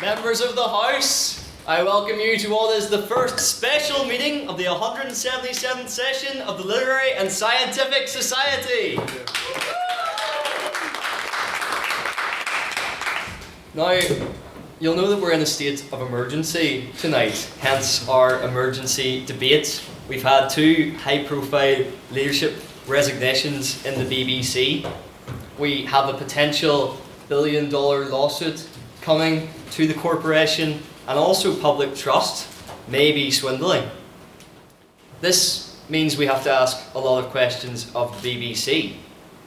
Members of the House, I welcome you to what is the first special meeting of the 177th session of the Literary and Scientific Society. Now, you'll know that we're in a state of emergency tonight, hence our emergency debate. We've had two high-profile leadership resignations in the BBC. We have a potential billion-dollar lawsuit coming to the corporation, and also public trust may be swindling. This means we have to ask a lot of questions of the BBC.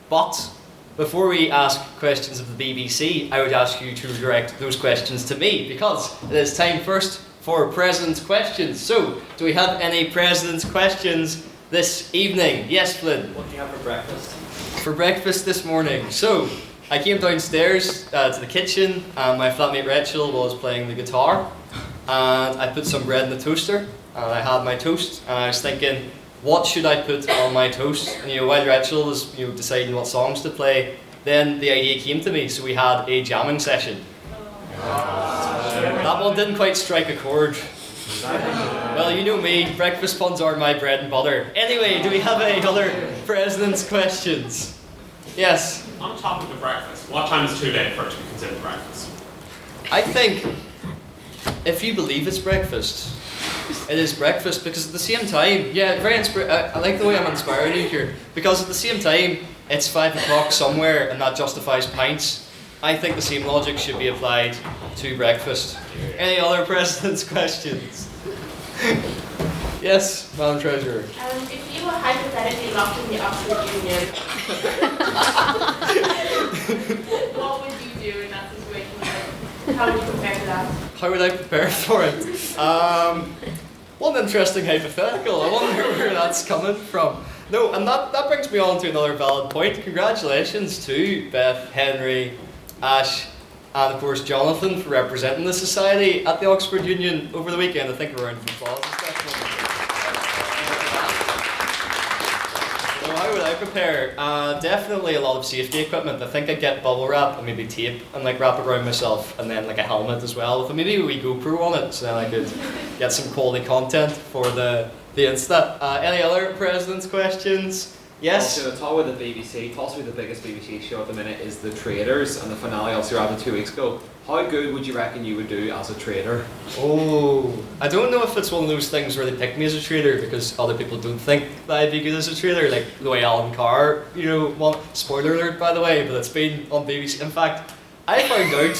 But before we ask questions of the BBC, I would ask you to direct those questions to me, because it is time first for President's Questions. So, do we have any President's Questions this evening? Yes, Flynn? What do you have for breakfast? For breakfast this morning. So, I came downstairs to the kitchen and my flatmate Rachel was playing the guitar, and I put some bread in the toaster and I had my toast, and I was thinking, what should I put on my toast? And while Rachel was deciding what songs to play, then the idea came to me, so we had a jamming session. That one didn't quite strike a chord. Well, you know me, breakfast puns are my bread and butter. Anyway, do we have any other President's Questions? Yes? On the topic of breakfast, what time is too late for it to be considered breakfast? I think if you believe it's breakfast, it is breakfast, because at the same time, yeah, I like the way I'm inspiring you here, because at the same time, it's 5 o'clock somewhere and that justifies pints. I think the same logic should be applied to breakfast. Any other President's Questions? Yes, Madam Treasurer. If you were hypothetically locked in the Oxford Union, what would you do in that situation? How would you prepare for that? How would I prepare for it? What an interesting hypothetical. I wonder where that's coming from. No, and that brings me on to another valid point. Congratulations to Beth, Henry, Ash, and of course Jonathan for representing the Society at the Oxford Union over the weekend. I think a round of applause especially. So how would I prepare? Definitely a lot of safety equipment. I think I'd get bubble wrap and maybe tape and wrap it around myself, and then a helmet as well with maybe a wee GoPro on it, so then I could get some quality content for the Insta. Any other President's Questions? Yes? Also, talk with the BBC, possibly the biggest BBC show at the minute is The Traders, and the finale obviously happened 2 weeks ago. How good would you reckon you would do as a trader? Oh, I don't know if it's one of those things where they pick me as a trader because other people don't think that I'd be good as a trader, like the way Alan Carr, spoiler alert by the way, but it's been on BBC. In fact, I found out,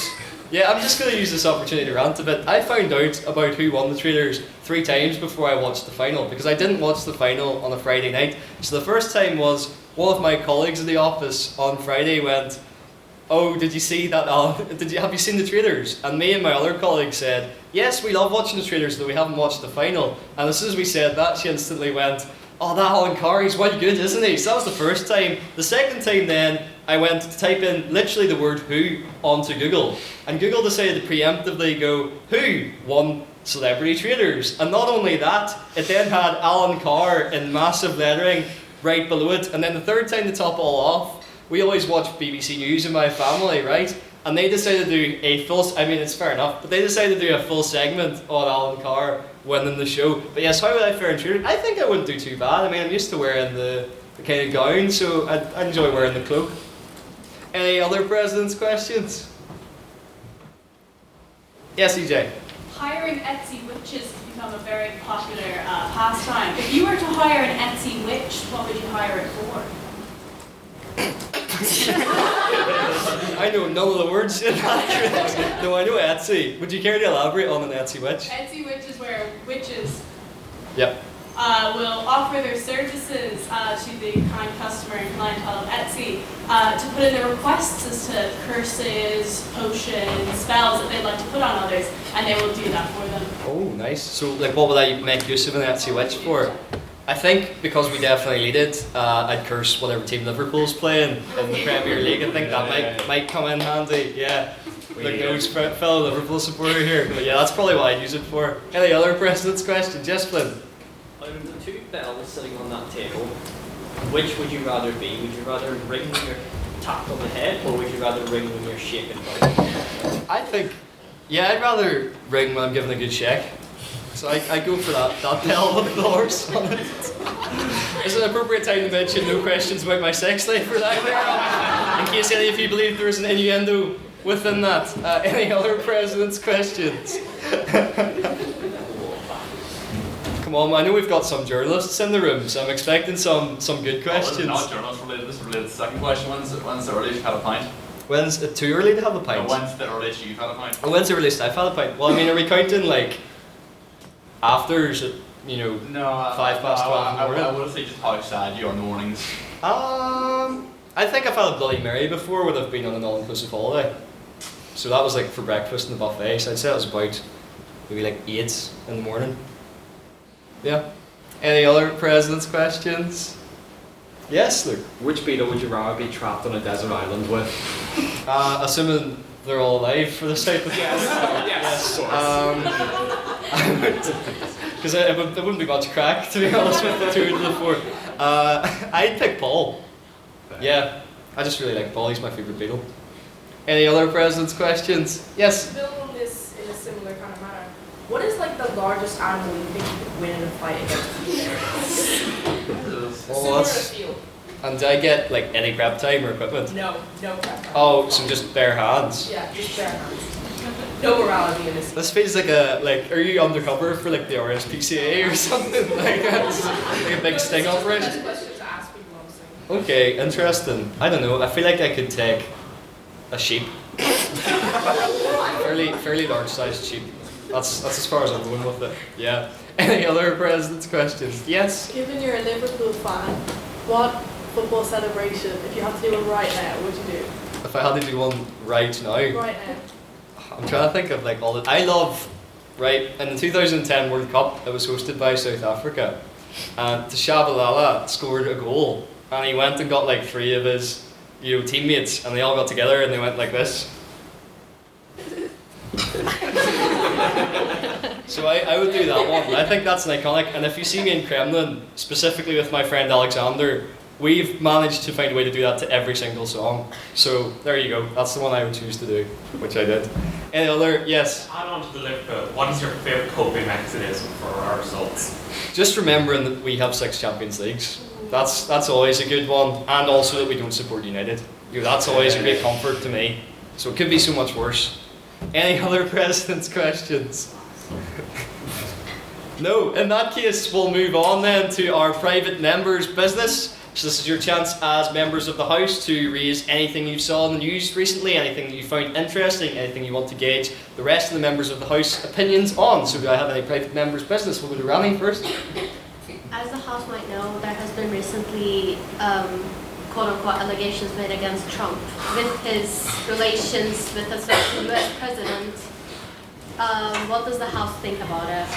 yeah, I'm just going to use this opportunity to rant a bit. I found out about who won the Traders 3 times before I watched the final, because I didn't watch the final on a Friday night. So the first time was one of my colleagues in the office on Friday went, "Oh, did you see that, Alan? Have you seen the Traders?" And me and my other colleague said, "Yes, we love watching the Traders, though we haven't watched the final." And as soon as we said that, she instantly went, "Oh, that Alan Carr, he's quite good, isn't he?" So that was the first time. The second time then, I went to type in literally the word "who" onto Google. And Google decided to preemptively go, "Who won Celebrity Traders?" And not only that, it then had Alan Carr in massive lettering right below it. And then the third time to top it all off, we always watch BBC News in my family, right? And they decided to do a it's fair enough, but they decided to do a full segment on Alan Carr winning the show. But yes, how would I fare in trader? I think I wouldn't do too bad. I'm used to wearing the kind of gown, so I enjoy wearing the cloak. Any other President's Questions? Yes, EJ. Hiring Etsy witches has become a very popular pastime. If you were to hire an Etsy witch, what would you hire it for? I know none of the words in that. No, I know Etsy. Would you care to elaborate on an Etsy witch? Etsy witch is where witches Yep. will offer their services to the kind customer and clientele of Etsy to put in their requests as to curses, potions, spells that they'd like to put on others, and they will do that for them. Oh, nice. So, what would I make use of an Etsy witch for? I think because we definitely lead it, I'd curse whatever team Liverpool's playing in the Premier League. I think that might come in handy. Yeah. Look, no fellow Liverpool supporter here. But yeah, that's probably what I'd use it for. Any other President's Questions? Yes, Flynn? Out of the 2 bells sitting on that table, which would you rather be? Would you rather ring when you're tapped on the head, or would you rather ring when you're shaken down? I think Yeah, I'd rather ring when I'm given a good check. So I go for that bell with the horse on it. Is it an appropriate time to mention no questions about my sex life for that there? In case any of you believe there is an innuendo within that. Any other president's questions? Come on, I know we've got some journalists in the room, so I'm expecting some good questions. This is not journalist related, this is related to the second question. When's the earliest you've had a pint? When's it too early to have a No, pint? when's the earliest you've had a pint? Oh, when's the earliest I've had a pint? Well, I mean, are we counting like afters at, you know, No, 5 past 12 in the morning? I would have said just how sad you are in the mornings. I think I've had a Bloody Mary before when I've been on an all-inclusive holiday. So that was like for breakfast in the buffet, so I'd say it was about maybe like 8 in the morning. Yeah. Any other president's questions? Yes, Luke. Which Beatle would you rather be trapped on a desert island with? Assuming they're all alive for this type of Yes. Because it wouldn't be much crack, to be honest with the 2 to the 4. I'd pick Paul. Yeah, I just really like Paul. He's my favourite Beatle. Any other president's questions? Yes. Build on this in a similar kind of manner. What is like the largest animal you think you could win in a fight against you? Well, Similar that's- field. And do I get like any prep time or equipment? No prep time. Oh, so just bare hands. Yeah, just bare hands. No morality in this. This feels like are you undercover for like the RSPCA or something? Like that's like a big sting operation. Best questions to ask people, honestly. Okay, interesting. I don't know. I feel like I could take a sheep. fairly large sized sheep. That's as far as I'm going with it. Yeah. Any other president's questions? Yes. Given you're a Liverpool fan, what football celebration, if you had to do one right now, would you do? If I had to do one right now, Right now. I'm trying to think of like all the. I love, right, in the 2010 World Cup, it was hosted by South Africa, and Tshabalala scored a goal, and he went and got like 3 of his, teammates, and they all got together and they went like this. So I would do that one. I think that's an iconic. And if you see me in Kremlin, specifically with my friend Alexander, we've managed to find a way to do that to every single song. So there you go. That's the one I would choose to do, which I did. Any other? Yes. Add on to the Liverpool, what is your favourite coping mechanism for our results? Just remembering that we have 6 Champions Leagues. That's always a good one. And also that we don't support United. That's always a great comfort to me. So it could be so much worse. Any other president's questions? No, in that case, we'll move on then to our private members' business. So this is your chance as members of the House to raise anything you saw in the news recently, anything that you found interesting, anything you want to gauge the rest of the members of the House opinions on. So do I have any private members' business? We'll go to Rani first. As the House might know, there has been recently quote-unquote allegations made against Trump with his relations with a certain US president. What does the House think about it?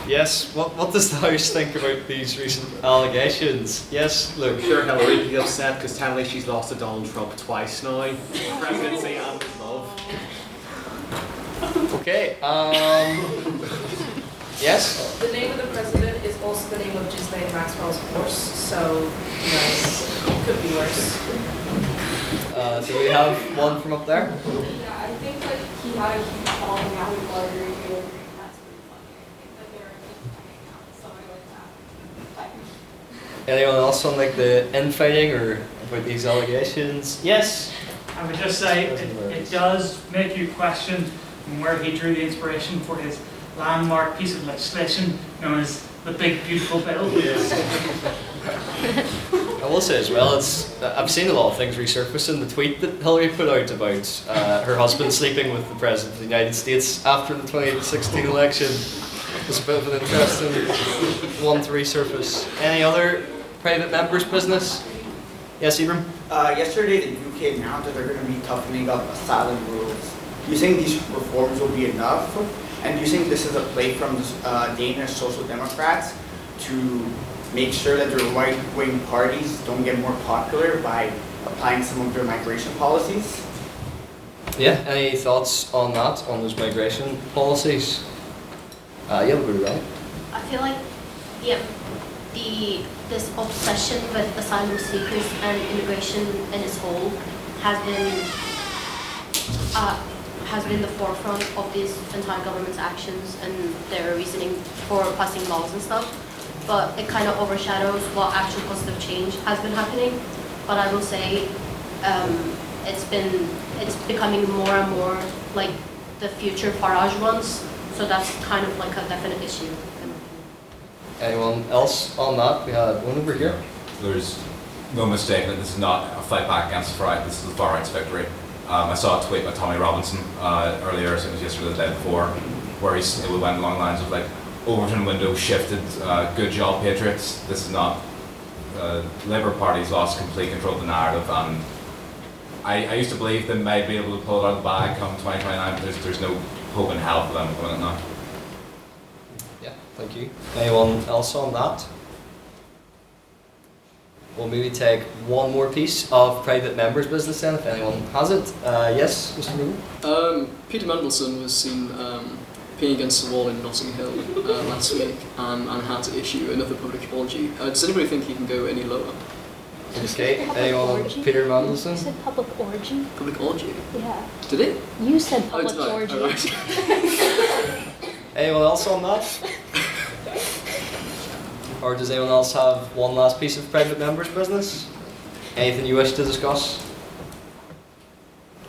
Yes, what does the House think about these recent allegations? Yes, I'm Luke. sure Hillary will be upset because technically she's lost to Donald Trump twice now. Presidency and his love. Okay, yes? The name of the president is also the name of Ghislaine Maxwell's horse, so it could be worse. Do we have one from up there? Yeah, I think like he had to keep calling out with Marjorie Taylor Greene. That's pretty funny. I think that they were just hanging out with somebody like that. Anyone else on like the infighting or about these allegations? Yes? I would just say it does make you question where he drew the inspiration for his landmark piece of legislation known as the Big Beautiful Bill. I will say as well, I've seen a lot of things resurface in the tweet that Hillary put out about her husband sleeping with the President of the United States after the 2016 election. It's a bit of an interesting one to resurface. Any other private members' business? Yes, Ibram? Yesterday, the UK announced that they're going to be toughening up asylum rules. Do you think these reforms will be enough? And do you think this is a play from Danish Social Democrats to make sure that their right-wing parties don't get more popular by applying some of their migration policies? Yeah, any thoughts on that, on those migration policies? Yeah, we'll go right. I feel like this obsession with asylum seekers and immigration in its whole has been has been the forefront of these entire government's actions and their reasoning for passing laws and stuff. But it kind of overshadows what actual positive change has been happening. But I will say it's becoming more and more like the future Farage runs. So that's kind of like a definite issue. Anyone else on that? We had one over here. There's no mistake that this is not a fight back against the far right. This is the far right's victory. I saw a tweet by Tommy Robinson earlier, so it was yesterday or the day before, where it went along the lines of like, Overton window shifted, good job Patriots. This is not, Labour Party's lost complete control of the narrative, and I used to believe they might be able to pull it out of the bag come 2029, but there's no hope in hell for them at the minute now. Yeah, thank you. Anyone else on that? We'll maybe take one more piece of private members' business then, if anyone has it. Yes, Mr. Moon? Peter Mandelson was seen peeing against the wall in Notting Hill last week and had to issue another public apology. Does anybody think he can go any lower? Okay, anyone? Peter Mandelson? You said public orgy? Public orgy? Yeah. Did it? You said public did I? orgy. Oh, right. Anyone else on that? Or does anyone else have one last piece of private members' business? Anything you wish to discuss?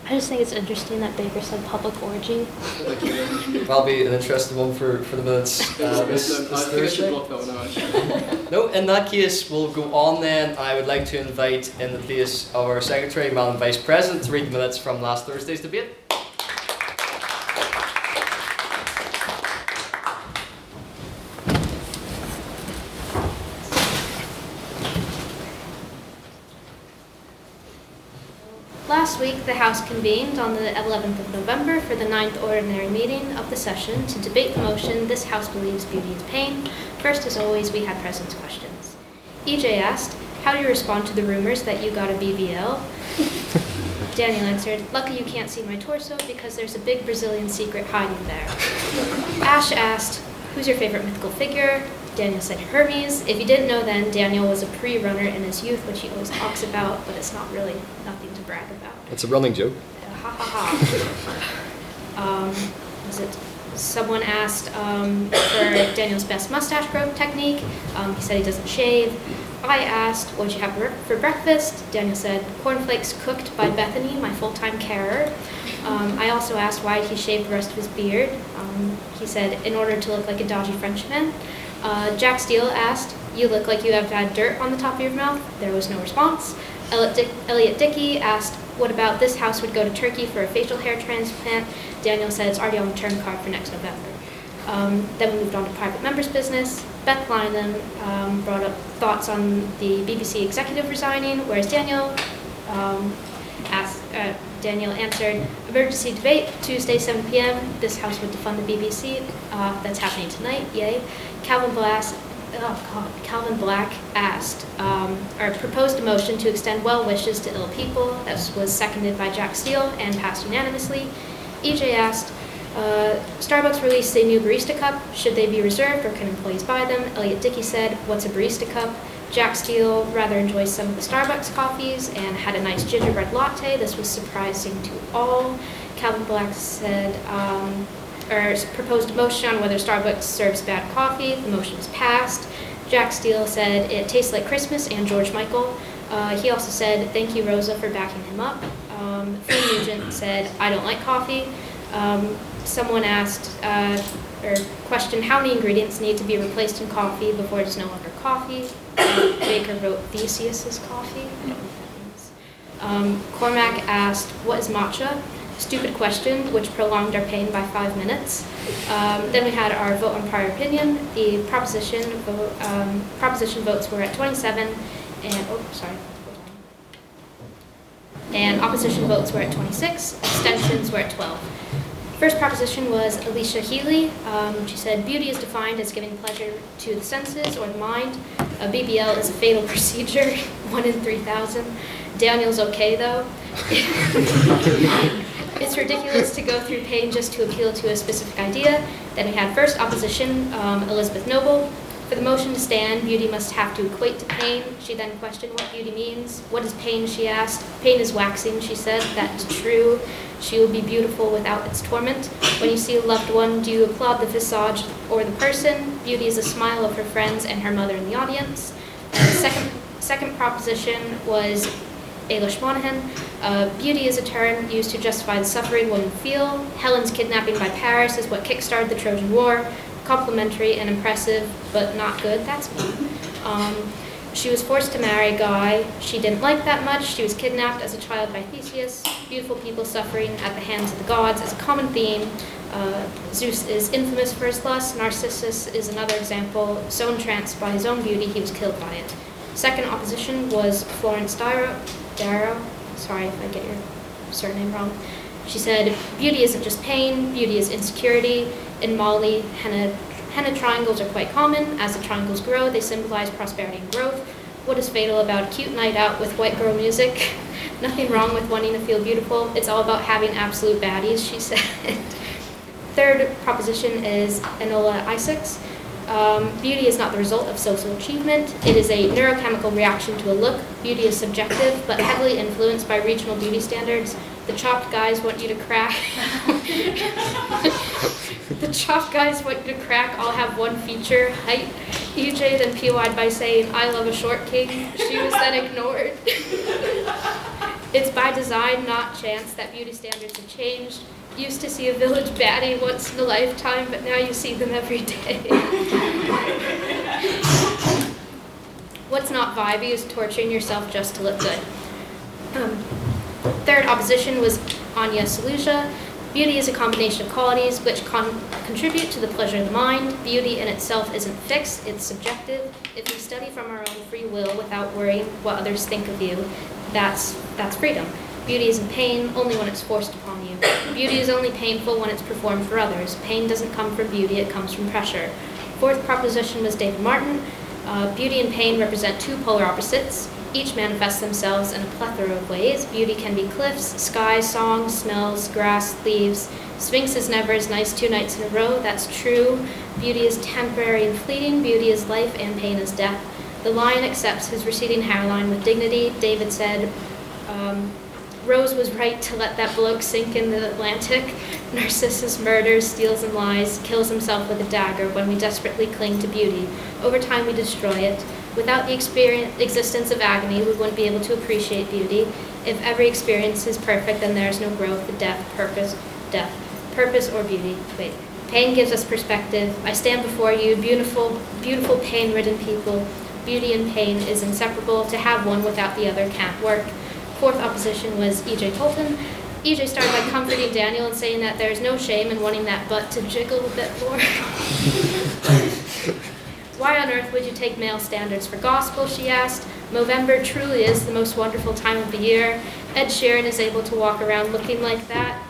I just think it's interesting that Baker said public orgy. That'll be an interesting one for the minutes this I think I should Thursday. block that one out, actually. No, in that case, we'll go on then. I would like to invite in the place of our Secretary, Madam Vice President, to read the minutes from last Thursday's debate. Last week, the House convened on the 11th of November for the 9th ordinary meeting of the session to debate the motion, "This House believes beauty is pain." First, as always, we had President's questions. EJ asked, "How do you respond to the rumors that you got a BBL?" Daniel answered, "Lucky you can't see my torso because there's a big Brazilian secret hiding there." Ash asked, "Who's your favorite mythical figure?" Daniel said Hermes. If you didn't know then, Daniel was a pre-runner in his youth, which he always talks about, but it's not really nothing to brag about. It's a running joke. Ha ha ha. Someone asked for Daniel's best mustache growth technique. He said he doesn't shave. I asked, "What'd you have for breakfast?" Daniel said, "Cornflakes cooked by Bethany, my full-time carer." I also asked why he shaved the rest of his beard. He said, "In order to look like a dodgy Frenchman." Jack Steele asked, "You look like you have had dirt on the top of your mouth." There was no response. Elliot Dickey asked, "What about this house would go to Turkey for a facial hair transplant?" Daniel said it's already on the term card for next November. Then we moved on to private members' business. Beth Lyndon brought up thoughts on the BBC executive resigning, whereas Daniel answered, "Emergency debate, Tuesday, 7 p.m. This House would defund the BBC. That's happening tonight, yay." Calvin Black asked, or proposed a motion to extend well wishes to ill people. That was seconded by Jack Steele and passed unanimously. EJ asked, Starbucks released a new barista cup. Should they be reserved or can employees buy them? Elliot Dickey said, "What's a barista cup?" Jack Steele rather enjoys some of the Starbucks coffees and had a nice gingerbread latte. This was surprising to all. Calvin Black said, or proposed a motion on whether Starbucks serves bad coffee. The motion was passed. Jack Steele said it tastes like Christmas and George Michael. He also said, "Thank you, Rosa, for backing him up." Phil Nugent said, "I don't like coffee." Someone asked, or questioned how many ingredients need to be replaced in coffee before it's no longer coffee. Baker wrote Theseus's coffee. I don't know what that means. Cormac asked, "What is matcha?" Stupid question, which prolonged our pain by 5 minutes. Then we had our vote on prior opinion. The proposition votes were at 27, and opposition votes were at 26. Abstentions were at 12. First proposition was Alicia Healy. She said, "Beauty is defined as giving pleasure to the senses or the mind. A BBL is a fatal procedure, 1 in 3,000. Daniel's okay though. It's ridiculous to go through pain just to appeal to a specific idea." Then we had first opposition, Elizabeth Noble. For the motion to stand, beauty must have to equate to pain. She then questioned what beauty means. "What is pain?" she asked. "Pain is waxing," she said. That's true. She will be beautiful without its torment. When you see a loved one, do you applaud the visage or the person? Beauty is a smile of her friends and her mother in the audience. Second proposition was Ailish Monaghan. Beauty is a term used to justify the suffering women feel. Helen's kidnapping by Paris is what kickstarted the Trojan War. Complimentary and impressive, but not good. That's me. She was forced to marry Guy. She didn't like that much. She was kidnapped as a child by Theseus. Beautiful people suffering at the hands of the gods is a common theme. Zeus is infamous for his lust. Narcissus is another example. So entranced by his own beauty, he was killed by it. Second opposition was Florence Dáire. Sorry if I get your surname wrong. She said, beauty isn't just pain, beauty is insecurity. In Mali, henna triangles are quite common. As the triangles grow, they symbolize prosperity and growth. What is fatal about a cute night out with white girl music? Nothing wrong with wanting to feel beautiful. It's all about having absolute baddies, she said. Third proposition is Enola Isaacs. Beauty is not the result of social achievement. It is a neurochemical reaction to a look. Beauty is subjective, but heavily influeed by regional beauty standards. The chopped guys want you to crack. The chopped guys want you to crack all have one feature, height. EJ then POI'd by saying, I love a short king. She was then ignored. It's by design, not chance, that beauty standards have changed. Used to see a village baddie once in a lifetime, but now you see them every day. What's not vibey is torturing yourself just to look good. Third opposition was Anya Saluja. Beauty is a combination of qualities which contribute to the pleasure of the mind. Beauty in itself isn't fixed, it's subjective. If you study from our own free will without worrying what others think of you, that's freedom. Beauty isn't pain only when it's forced upon you. Beauty is only painful when it's performed for others. Pain doesn't come from beauty, it comes from pressure. Fourth proposition was David Martin. Beauty and pain represent two polar opposites. Each manifest themselves in a plethora of ways. Beauty can be cliffs, sky, songs, smells, grass, leaves. Sphinx is never as nice 2 nights in a row, that's true. Beauty is temporary and fleeting. Beauty is life and pain is death. The lion accepts his receding hairline with dignity. David said, Rose was right to let that bloke sink in the Atlantic. Narcissus murders, steals and lies, kills himself with a dagger when we desperately cling to beauty. Over time we destroy it. Without the existence of agony, we wouldn't be able to appreciate beauty. If every experience is perfect, then there is no growth, death, purpose or beauty. Wait. Pain gives us perspective. I stand before you, beautiful, beautiful pain-ridden people. Beauty and pain is inseparable. To have one without the other can't work. Fourth opposition was E.J. Colton. E.J. started by comforting Daniel and saying that there's no shame in wanting that butt to jiggle a bit more. Why on earth would you take male standards for gospel, she asked. Movember truly is the most wonderful time of the year. Ed Sheeran is able to walk around looking like that.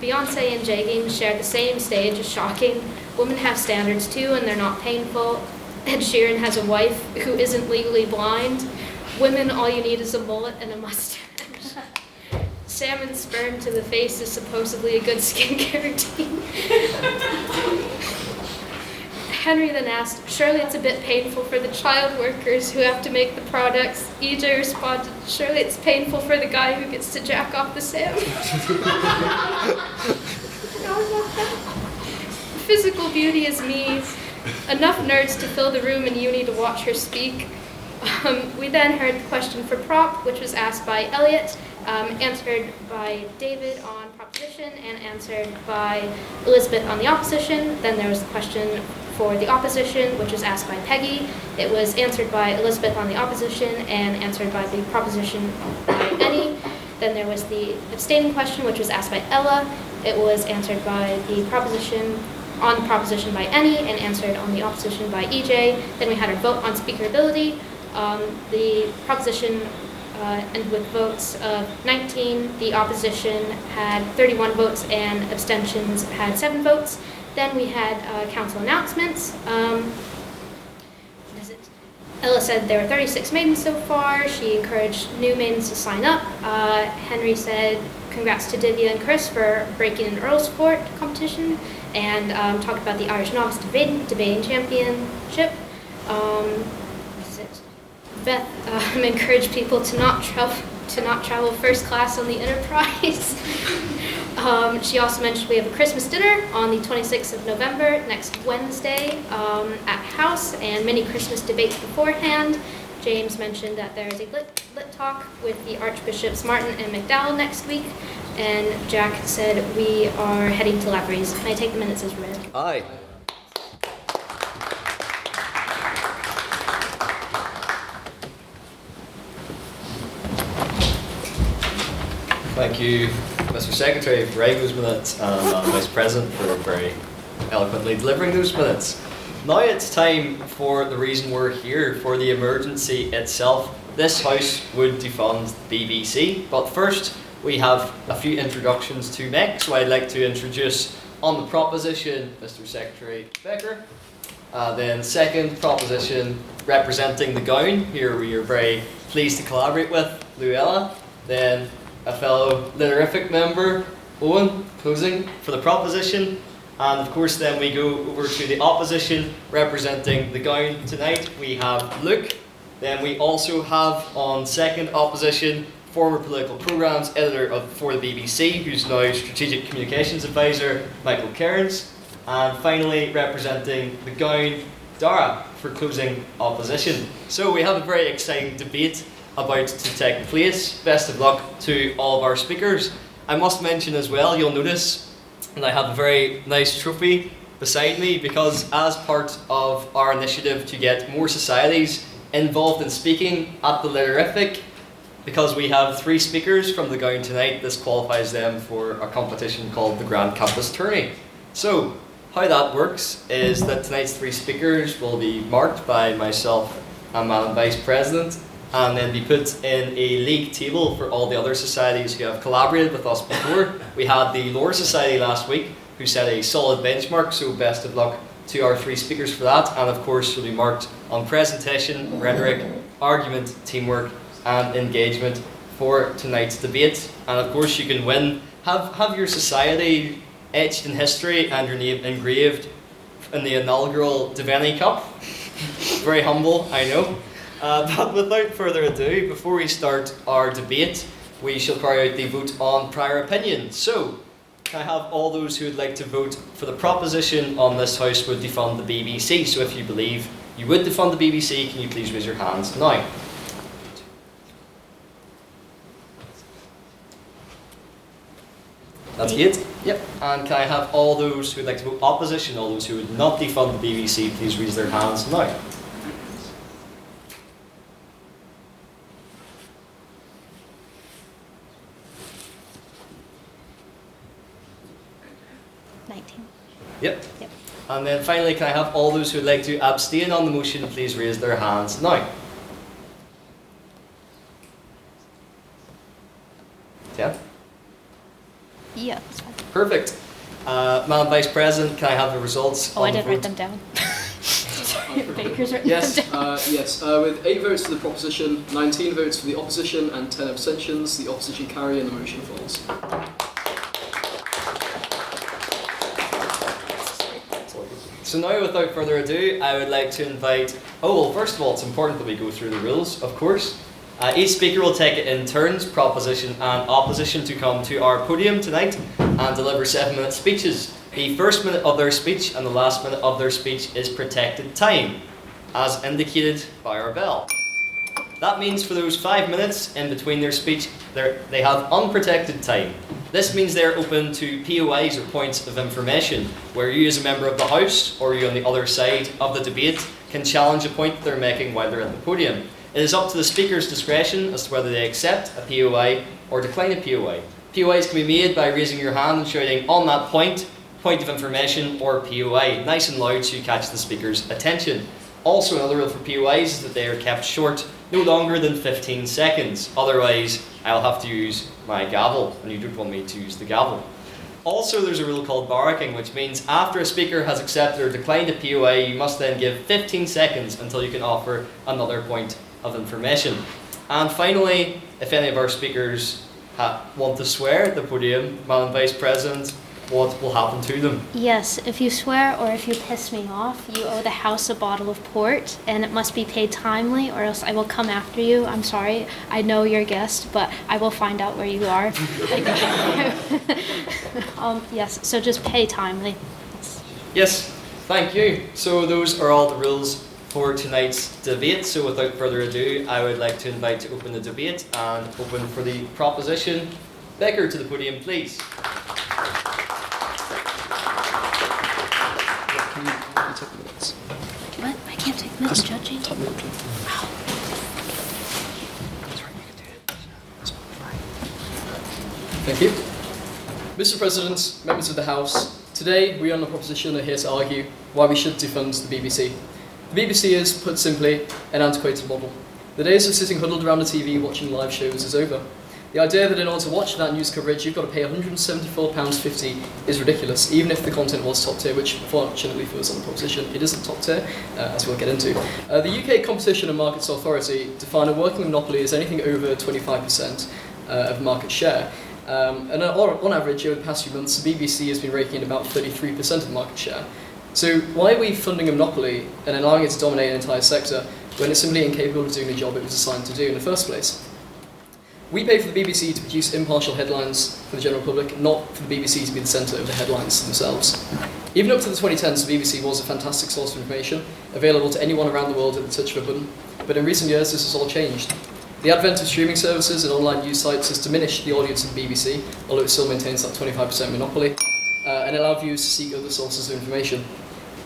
Beyonce and Jagging share the same stage is shocking. Women have standards too, and they're not painful. Ed Sheeran has a wife who isn't legally blind. Women, all you need is a mullet and a mustache. Salmon sperm to the face is supposedly a good skincare routine. Henry then asked, surely it's a bit painful for the child workers who have to make the products. EJ responded, surely it's painful for the guy who gets to jack off the salmon. Physical beauty is me. Enough nerds to fill the room in uni to watch her speak. We then heard the question for prop, which was asked by Elliot, answered by David on proposition, and answered by Elizabeth on the opposition. Then there was the question for the opposition, which was asked by Peggy. It was answered by Elizabeth on the opposition and answered by the proposition by Annie. Then there was the abstaining question, which was asked by Ella. It was answered by the proposition on the proposition by Annie and answered on the opposition by EJ. Then we had our vote on speakerability. The proposition and with votes of 19, the opposition had 31 votes and abstentions had 7 votes. Then we had council announcements. Ella said there were 36 maidens so far. She encouraged new maidens to sign up. Henry said congrats to Divya and Chris for breaking an Earl Sport competition, and talked about the Irish Novice Debating Championship. Beth encouraged people to not to not travel first class on the Enterprise. She also mentioned we have a Christmas dinner on the 26th of November, next Wednesday, at House, and many Christmas debates beforehand. James mentioned that there is a lit talk with the Archbishops Martin and McDowell next week, and Jack said we are heading to Lavery's. Can I take the minutes as read? Aye. Thank you, Mr. Secretary, for writing those minutes, and Vice President for very eloquently delivering those minutes. Now it's time for the reason we're here, for the emergency itself. This House would defund the BBC, but first we have a few introductions to make, so I'd like to introduce on the proposition Mr. Secretary Bakaer. Then second proposition representing the gown, here we are very pleased to collaborate with Luella. Then a fellow Literific member, Eoin, closing for the proposition. And of course then we go over to the opposition representing the gown tonight. We have Luke. Then we also have on second opposition former political programmes editor for the BBC, who's now strategic communications advisor, Michael Cairns. And finally representing the gown, Dáire, for closing opposition. So we have a very exciting debate about to take place. Best of luck to all of our speakers. I must mention as well, you'll notice, and I have a very nice trophy beside me, because as part of our initiative to get more societies involved in speaking at the Literific, because we have 3 speakers from the gown tonight, this qualifies them for a competition called the Grand Campus Tourney. So, how that works is that tonight's 3 speakers will be marked by myself and Madam Vice President, and then be put in a league table for all the other societies who have collaborated with us before. We had the Lore Society last week, who set a solid benchmark, so best of luck to our 3 speakers for that. And of course, you'll be marked on presentation, rhetoric, argument, teamwork, and engagement for tonight's debate. And of course, you can win, have your society etched in history and your name engraved in the inaugural Defund Cup. Very humble, I know. But without further ado, before we start our debate, we shall carry out the vote on prior opinion. So, can I have all those who would like to vote for the proposition on this House would defund the BBC? So if you believe you would defund the BBC, can you please raise your hands now? That's 8? Yep. And can I have all those who would like to vote opposition, all those who would not defund the BBC, please raise their hands now? Yep. And then finally, can I have all those who would like to abstain on the motion, please raise their hands now? 10? Yeah, that's fine. Perfect. Madam Vice President, can I have the results? Oh, I didn't write them down. Sorry, Baker's written Yes, them down. with 8 votes for the proposition, 19 votes for the opposition, and 10 abstentions, the opposition carry and the motion falls. So now, without further ado, I would like to invite... first of all, it's important that we go through the rules, of course. Each speaker will take it in turns, proposition and opposition, to come to our podium tonight and deliver 7-minute speeches. The first minute of their speech and the last minute of their speech is protected time, as indicated by our bell. That means for those 5 minutes in between their speech, they have unprotected time. This means they're open to POIs, or points of information, where you as a member of the House, or you on the other side of the debate, can challenge a point that they're making while they're at the podium. It is up to the speaker's discretion as to whether they accept a POI or decline a POI. POIs can be made by raising your hand and shouting on that point of information, or POI, nice and loud so you catch the speaker's attention. Also, another rule for POIs is that they are kept short, no longer than 15 seconds. Otherwise, I'll have to use my gavel, and you don't want me to use the gavel. Also, there's a rule called barracking, which means after a speaker has accepted or declined a POI, you must then give 15 seconds until you can offer another point of information. And finally, if any of our speakers want to swear at the podium, Madam Vice President, what will happen to them. Yes, if you swear or if you piss me off, you owe the house a bottle of port, and it must be paid timely, or else I will come after you. I'm sorry, I know you're a guest, but I will find out where you are. Yes, so just pay timely. Yes, thank you. So those are all the rules for tonight's debate. So without further ado, I would like to invite to open the debate and open for the proposition. Bakaer to the podium, please. Can you take minutes? What? I can't take minutes, judging. Wow. Thank you. Mr. President, members of the House, today we on the proposition are here to argue why we should defund the BBC. The BBC is, put simply, an antiquated model. The days of sitting huddled around the TV watching live shows is over. The idea that in order to watch that news coverage you've got to pay £174.50 is ridiculous, even if the content was top tier, which fortunately for us on the proposition it isn't top tier, as we'll get into. The UK Competition and Markets Authority define a working monopoly as anything over 25% of market share. And on average, over the past few months, the BBC has been raking in about 33% of market share. So why are we funding a monopoly and allowing it to dominate an entire sector when it's simply incapable of doing the job it was assigned to do in the first place? We pay for the BBC to produce impartial headlines for the general public, not for the BBC to be the centre of the headlines themselves. Even up to the 2010s, the BBC was a fantastic source of information, available to anyone around the world at the touch of a button. But in recent years, this has all changed. The advent of streaming services and online news sites has diminished the audience of the BBC, although it still maintains that 25% monopoly, and allowed viewers to seek other sources of information.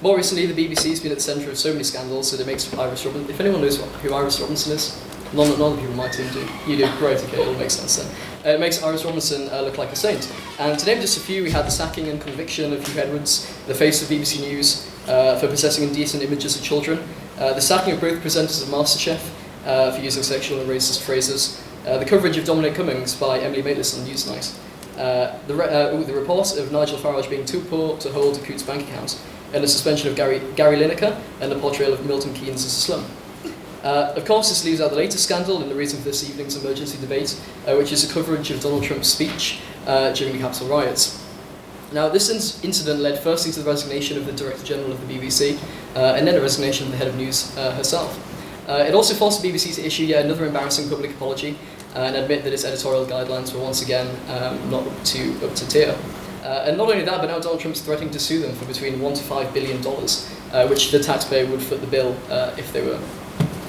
More recently, the BBC has been at the centre of so many scandals that it makes Iris Robinson, if anyone knows who Iris Robinson is, none of the people in my team do. You do, right, okay, it all makes sense then. It makes Iris Robinson look like a saint. And to name just a few, we had the sacking and conviction of Hugh Edwards, the face of BBC News, for possessing indecent images of children, the sacking of both presenters of MasterChef for using sexual and racist phrases, the coverage of Dominic Cummings by Emily Maitlis on Newsnight, the report of Nigel Farage being too poor to hold a Coots bank account, and the suspension of Gary Lineker and the portrayal of Milton Keynes as a slum. Of course, this leaves out the latest scandal and the reason for this evening's emergency debate, which is the coverage of Donald Trump's speech during the Capitol riots. Now, this incident led firstly to the resignation of the Director General of the BBC, and then the resignation of the head of news herself. It also forced the BBC to issue yet another embarrassing public apology and admit that its editorial guidelines were once again not up to tier. And not only that, but now Donald Trump's threatening to sue them for between $1 to $5 billion, which the taxpayer would foot the bill if they were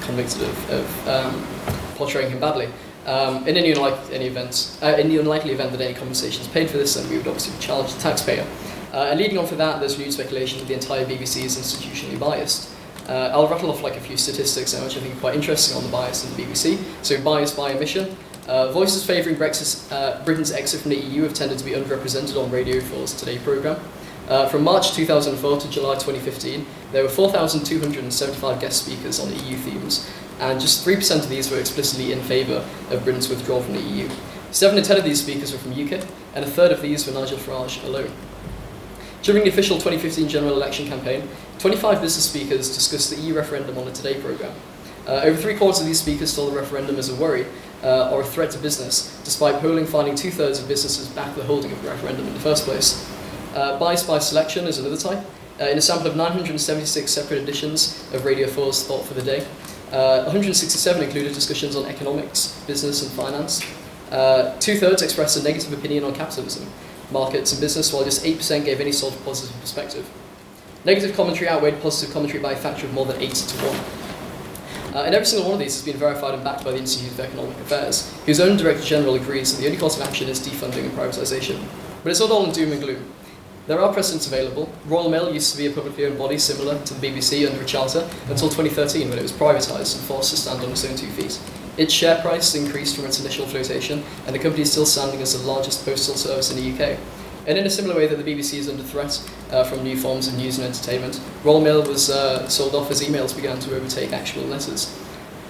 convicted of portraying him badly. In the unlikely event that any compensation is paid for this, then we would obviously charge the taxpayer. And leading on from that, there's renewed speculation that the entire BBC is institutionally biased. I'll rattle off like a few statistics which I think are quite interesting on the bias in the BBC. So bias by omission. Voices favouring Britain's exit from the EU have tended to be underrepresented on Radio 4's Today programme. From March 2004 to July 2015, there were 4,275 guest speakers on the EU themes, and just 3% of these were explicitly in favour of Britain's withdrawal from the EU. 7 in 10 of these speakers were from UK, and a third of these were Nigel Farage alone. During the official 2015 general election campaign, 25 business speakers discussed the EU referendum on the Today programme. Over 3/4 of these speakers saw the referendum as a worry or a threat to business, despite polling finding 2/3 of businesses back the holding of the referendum in the first place. Bias by selection is another type. In a sample of 976 separate editions of Radio 4's Thought for the Day, 167 included discussions on economics, business and finance. 2/3 expressed a negative opinion on capitalism, markets and business, while just 8% gave any sort of positive perspective. Negative commentary outweighed positive commentary by a factor of more than 8 to 1. And every single one of these has been verified and backed by the Institute of Economic Affairs, whose own Director General agrees that the only course of action is defunding and privatisation. But it's not all in doom and gloom. There are precedents available. Royal Mail used to be a publicly owned body similar to the BBC under a charter until 2013 when it was privatised and forced to stand on its own 2 feet. Its share price increased from its initial flotation, and the company is still standing as the largest postal service in the UK. And in a similar way that the BBC is under threat from new forms of news and entertainment, Royal Mail was sold off as emails began to overtake actual letters.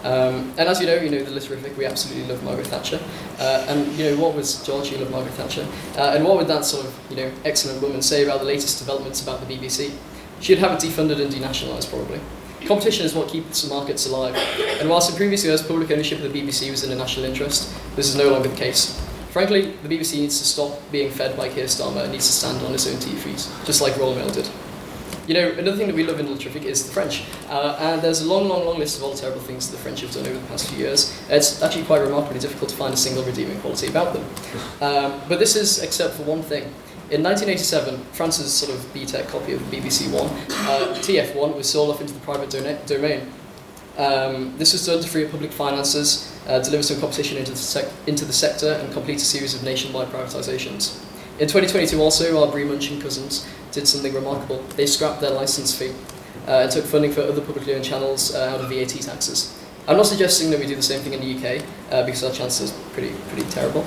And as you know the Litterific, we absolutely love Margaret Thatcher. And what was George? You love Margaret Thatcher. And what would that sort of excellent woman say about the latest developments about the BBC? She'd have it defunded and denationalised probably. Competition is what keeps the markets alive. And whilst in previous years public ownership of the BBC was in the national interest, this is no longer the case. Frankly, the BBC needs to stop being fed by Keir Starmer and needs to stand on its own 2 feet, just like Royal Mail did. You know, another thing that we love in literature is the French, and there's a long list of all the terrible things that the French have done over the past few years. It's actually quite remarkably difficult to find a single redeeming quality about them. But this is except for one thing. In 1987, France's sort of B-Tech copy of BBC One, TF1, was sold off into the private domain. This was done to free up public finances, deliver some competition into the sector, and complete a series of nationwide privatisations. In 2022 also, our brie-munching cousins did something remarkable. They scrapped their licence fee and took funding for other publicly owned channels out of VAT taxes. I'm not suggesting that we do the same thing in the UK, because our chances are pretty terrible.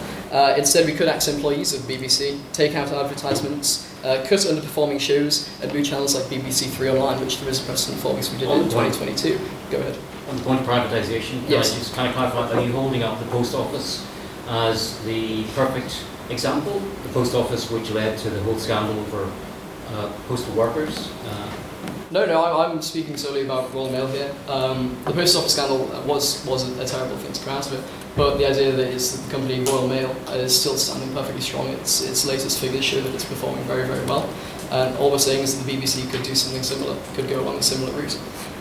Instead, we could axe employees of BBC, take out advertisements, cut underperforming shows, and move channels like BBC Three online, which there is a precedent for because we did in 2022. Go ahead. On the point of privatisation, can I just kind of clarify, are you holding up the post office as the perfect example? The post office which led to the whole scandal for postal workers? No, I'm speaking solely about Royal Mail here. The post office scandal was a terrible thing to come out of it, but the idea that the company Royal Mail is still standing perfectly strong. Its latest figures show that it's performing very well, and all we're saying is that the BBC could do something similar, could go along a similar route.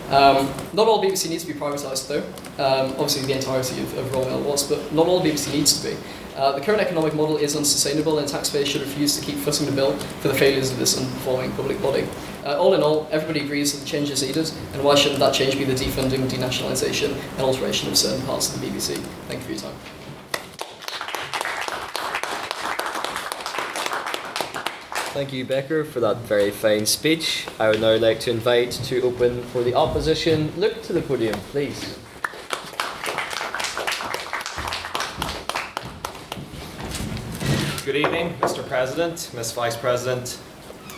Not all BBC needs to be privatised though. Obviously the entirety of Royal Mail was, but not all BBC needs to be. The current economic model is unsustainable and taxpayers should refuse to keep footing the bill for the failures of this underperforming public body. All in all, everybody agrees that the change is needed, and why shouldn't that change be the defunding, denationalisation and alteration of certain parts of the BBC? Thank you for your time. Thank you, Bakaer, for that very fine speech. I would now like to invite to open for the opposition. Look to the podium, please. Good evening, Mr. President, Ms. Vice President,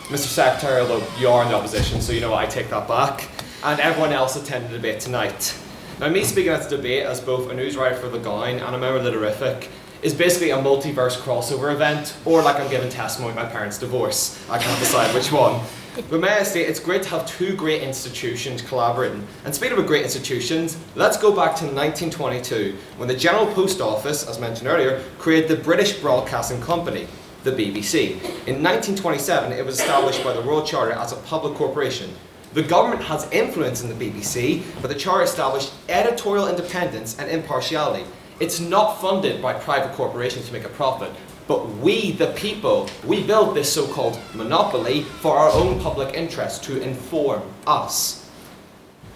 Mr. Secretary, although you are in the opposition, so you know I take that back, and everyone else attending the debate tonight. Now, me speaking at the debate as both a news writer for The Gown and a member of the Terrific is basically a multiverse crossover event, or like I'm giving testimony at my parents' divorce. I can't decide which one. But may I say, it's great to have two great institutions collaborating. And speaking of great institutions, let's go back to 1922, when the General Post Office, as mentioned earlier, created the British Broadcasting Company, the BBC. In 1927, it was established by the Royal Charter as a public corporation. The government has influence in the BBC, but the Charter established editorial independence and impartiality. It's not funded by private corporations to make a profit, but we, the people, we build this so-called monopoly for our own public interest to inform us.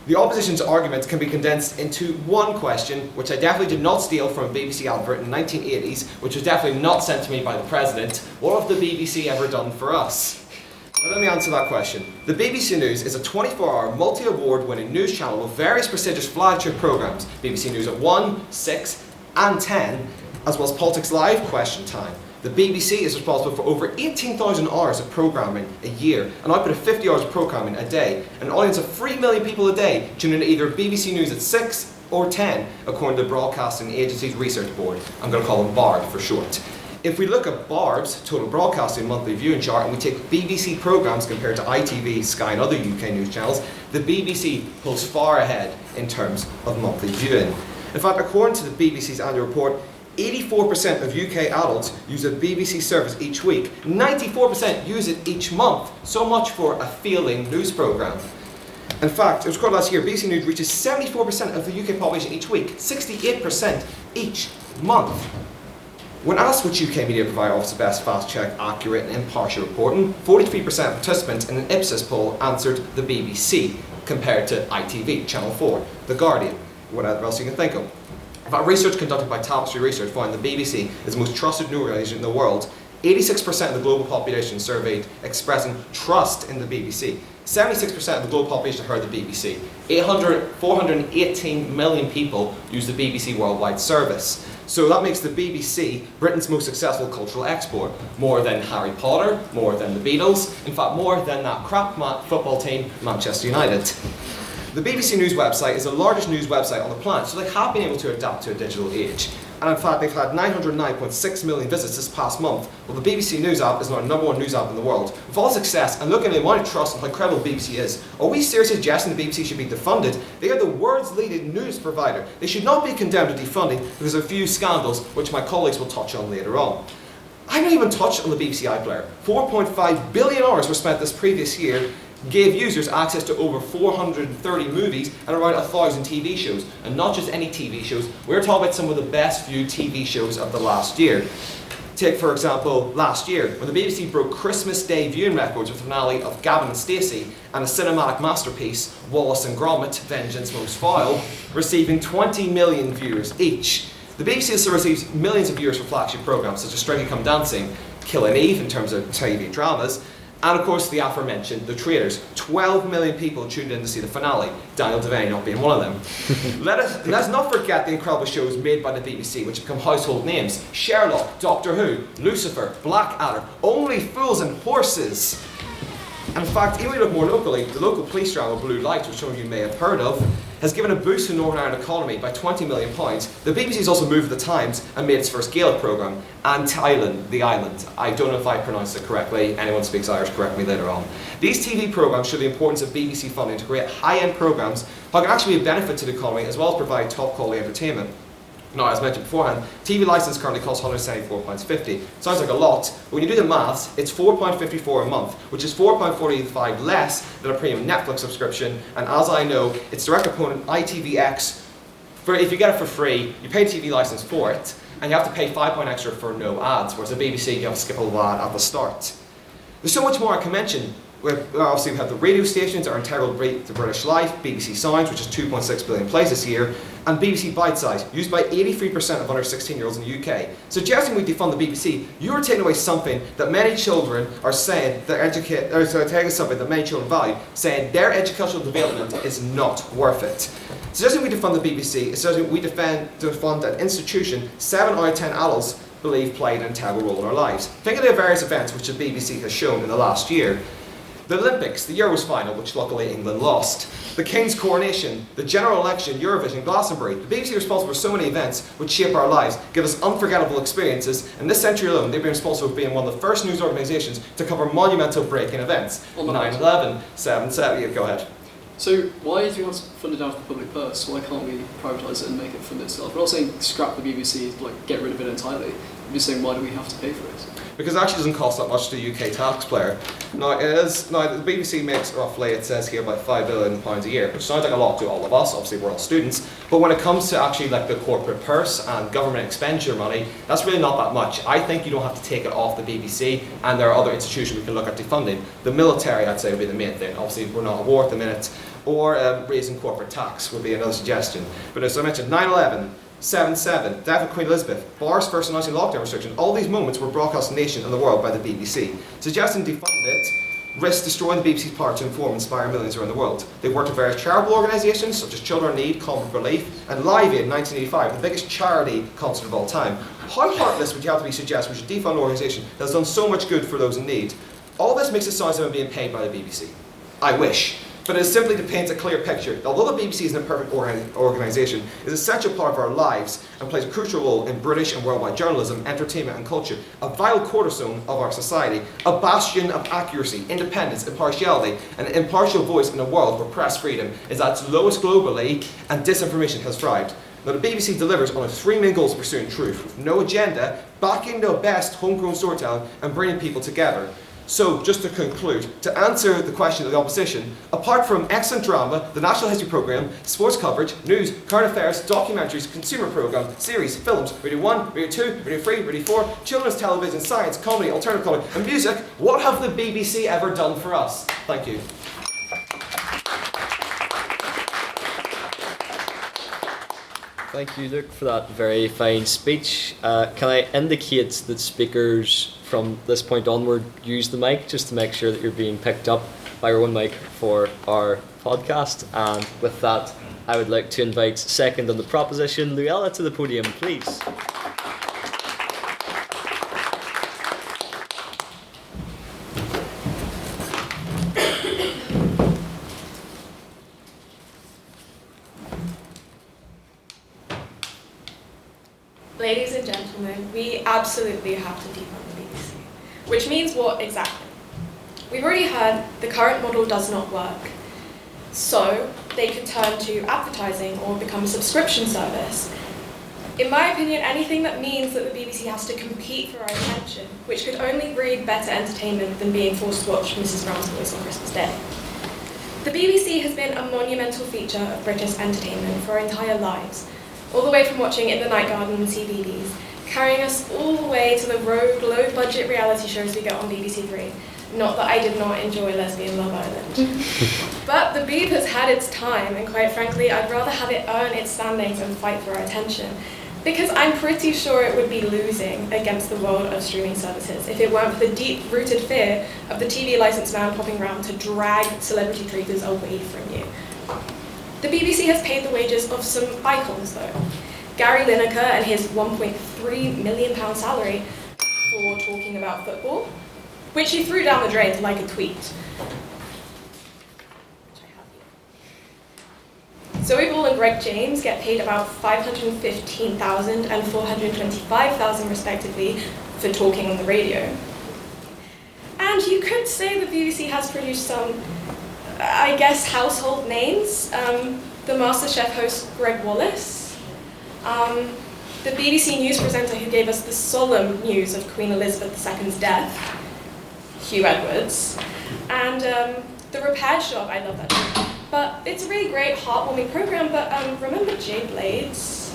The opposition's arguments can be condensed into one question, which I definitely did not steal from a BBC advert in the 1980s, which was definitely not sent to me by the President. What have the BBC ever done for us? Now, let me answer that question. The BBC News is a 24-hour, multi-award winning news channel with various prestigious flagship programmes. BBC News at 1, 6 and 10, as well as Politics Live, Question Time. The BBC is responsible for over 18,000 hours of programming a year, and output of 50 hours of programming a day, and an audience of 3 million people a day tune in to either BBC News at 6 or 10, according to the Broadcasting Agency's Research Board. I'm going to call them BARB for short. If we look at BARB's total broadcasting monthly viewing chart and we take BBC programmes compared to ITV, Sky and other UK news channels, the BBC pulls far ahead in terms of monthly viewing. In fact, according to the BBC's annual report, 84% of UK adults use a BBC service each week. 94% use it each month. So much for a feeling news programme. In fact, it was quoted last year, BBC News reaches 74% of the UK population each week, 68% each month. When asked which UK media provider offers the best fast-check, accurate and impartial reporting, 43% of participants in an Ipsos poll answered the BBC, compared to ITV, Channel 4, The Guardian, whatever else you can think of. In fact, research conducted by Tapestry Research found the BBC is the most trusted news organization in the world. 86% of the global population surveyed expressing trust in the BBC. 76% of the global population heard the BBC. 418 million people use the BBC worldwide service. So that makes the BBC Britain's most successful cultural export. More than Harry Potter, more than the Beatles, in fact more than that crap football team, Manchester United. The BBC News website is the largest news website on the planet, so they have been able to adapt to a digital age. And in fact, they've had 909.6 million visits this past month. Well, the BBC News app is now the #1 news app in the world. With all success, and looking at the amount of trust and how credible the BBC is, are we seriously suggesting the BBC should be defunded? They are the world's leading news provider. They should not be condemned to defunding because of a few scandals, which my colleagues will touch on later on. I haven't even touched on the BBC iPlayer. 4.5 billion hours were spent this previous year, gave users access to over 430 movies and around 1,000 TV shows. And not just any TV shows, we're talking about some of the best viewed TV shows of the last year. Take, for example, last year, when the BBC broke Christmas Day viewing records with the finale of Gavin and Stacey and a cinematic masterpiece, Wallace and Gromit, Vengeance Most Foul, receiving 20 million viewers each. The BBC also receives millions of viewers for flagship programmes such as Strictly Come Dancing, Killing Eve in terms of TV dramas, and of course the aforementioned The Traitors. 12 million people tuned in to see the finale, Daniel Devane not being one of them. Let's not forget the incredible shows made by the BBC which have become household names. Sherlock, Doctor Who, Lucifer, Blackadder, Only Fools and Horses. And in fact, even if you look more locally, the local police drama Blue Lights, which some of you may have heard of, has given a boost to the Northern Ireland economy by £20 million. The BBC has also moved with the times and made its first Gaelic programme, Antillen, the island. I don't know if I pronounced it correctly. Anyone who speaks Irish, correct me later on. These TV programmes show the importance of BBC funding to create high-end programmes that can actually be a benefit to the economy as well as provide top-quality entertainment. Now, as mentioned beforehand, TV licence currently costs £174.50. Sounds like a lot, but when you do the maths, it's £4.54 a month, which is £4.45 less than a premium Netflix subscription, and as I know, its direct opponent, ITVX, if you get it for free, you pay TV licence for it, and you have to pay £5 extra for no ads, whereas the BBC, you have to skip a little ad at the start. There's so much more I can mention. Obviously, we have the radio stations that are integral to British life, BBC Sounds, which is 2.6 billion plays this year, and BBC Bitesize, used by 83% of under 16-year-olds in the UK. Suggesting we defund the BBC, you are taking away something that many children are saying, taking something that many children value, saying their educational development is not worth it. Suggesting we defund the BBC is suggesting we defund an institution 7 out of 10 adults believe played an integral role in our lives. Think of the various events which the BBC has shown in the last year. The Olympics, the Euros final, which luckily England lost. The King's coronation, the general election, Eurovision, Glastonbury. The BBC are responsible for so many events which shape our lives, give us unforgettable experiences. In this century alone, they've been responsible for being one of the first news organisations to cover monumental breaking events. 9/11, 7/7, yeah, go ahead. So why do you want to fund it down to the public purse? Why can't we privatise it and make it fund itself? We're not saying scrap the BBC, like get rid of it entirely. I'm just saying why do we have to pay for it? Because it actually doesn't cost that much to the UK taxpayer. Now, the BBC makes roughly, it says here, about £5 billion a year, which sounds like a lot to all of us. Obviously, we're all students. But when it comes to actually like the corporate purse and government expenditure money, that's really not that much. I think you don't have to take it off the BBC, and there are other institutions we can look at defunding. The military, I'd say, would be the main thing. Obviously, we're not at war at the minute. Or raising corporate tax would be another suggestion. But as I mentioned, 9/11, 7/7, death of Queen Elizabeth, Boris first announcing lockdown restrictions, all these moments were broadcast nation and the world by the BBC. Suggesting defund it risks destroying the BBC's power to inform and inspire millions around the world. They've worked with various charitable organisations such as Children in Need, Conflict Relief, and Live Aid in 1985, the biggest charity concert of all time. How heartless would you have to be suggesting we should defund an organisation that has done so much good for those in need? All this makes it sound as if I'm being paid by the BBC. I wish. But it simply to paint a clear picture. Although the BBC isn't a perfect organisation, it is an essential part of our lives and plays a crucial role in British and worldwide journalism, entertainment and culture, a vital cornerstone of our society, a bastion of accuracy, independence, impartiality, and an impartial voice in a world where press freedom is at its lowest globally and disinformation has thrived. Now the BBC delivers on its 3 main goals of pursuing truth, with no agenda, backing the best homegrown storytelling and bringing people together. So, just to conclude, to answer the question of the opposition, apart from excellent drama, the National History Programme, sports coverage, news, current affairs, documentaries, consumer programme, series, films, Radio 1, Radio 2, Radio 3, Radio 4, children's television, science, comedy, alternative comedy, and music, what have the BBC ever done for us? Thank you. Thank you, Luke, for that very fine speech. Can I indicate that speakers from this point onward use the mic just to make sure that you're being picked up by your own mic for our podcast? And with that, I would like to invite second on the proposition, Luella, to the podium, please. Ladies and gentlemen, we absolutely have to defund the BBC. Which means what exactly? We've already heard the current model does not work. So they could turn to advertising or become a subscription service. In my opinion, anything that means that the BBC has to compete for our attention, which could only breed better entertainment than being forced to watch Mrs. Brown's Boys on Christmas Day. The BBC has been a monumental feature of British entertainment for our entire lives, all the way from watching In the Night Garden and CBeebies, carrying us all the way to the rogue, low-budget reality shows we get on BBC Three. Not that I did not enjoy Lesbian Love Island. But the Beeb has had its time, and quite frankly, I'd rather have it earn its standings and fight for our attention. Because I'm pretty sure it would be losing against the world of streaming services if it weren't for the deep-rooted fear of the TV licensed man popping around to drag celebrity treaters away from you. The BBC has paid the wages of some icons, though. Gary Lineker and his £1.3 million salary for talking about football, which he threw down the drain like a tweet. Zoe Ball and Greg James get paid about $515,000 and $425,000 respectively for talking on the radio. And you could say the BBC has produced some, I guess, household names. The MasterChef host Greg Wallace, the BBC News presenter who gave us the solemn news of Queen Elizabeth II's death, Hugh Edwards, and The Repair Shop, I love that show. But it's a really great, heartwarming program, but remember Jay Blades?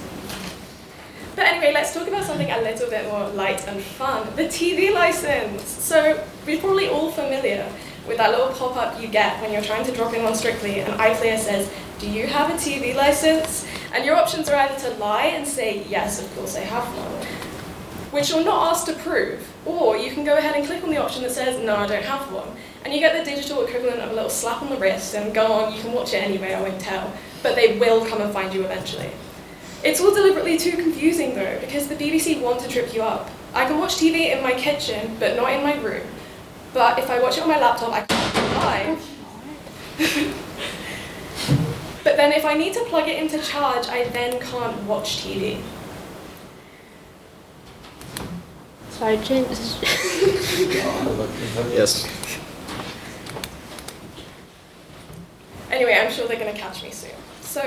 But anyway, let's talk about something a little bit more light and fun, the TV license. So we're probably all familiar with that little pop-up you get when you're trying to drop in on Strictly, and iPlayer says, do you have a TV license? And your options are either to lie and say, yes, of course I have one, which you're not asked to prove, or you can go ahead and click on the option that says, no, I don't have one. And you get the digital equivalent of a little slap on the wrist and go on, you can watch it anyway, I won't tell. But they will come and find you eventually. It's all deliberately too confusing though, because the BBC want to trip you up. I can watch TV in my kitchen, but not in my room. But if I watch it on my laptop, I can't go live. But then if I need to plug it into charge, I then can't watch TV. Sorry, James. Yes. Anyway, I'm sure they're going to catch me soon. So,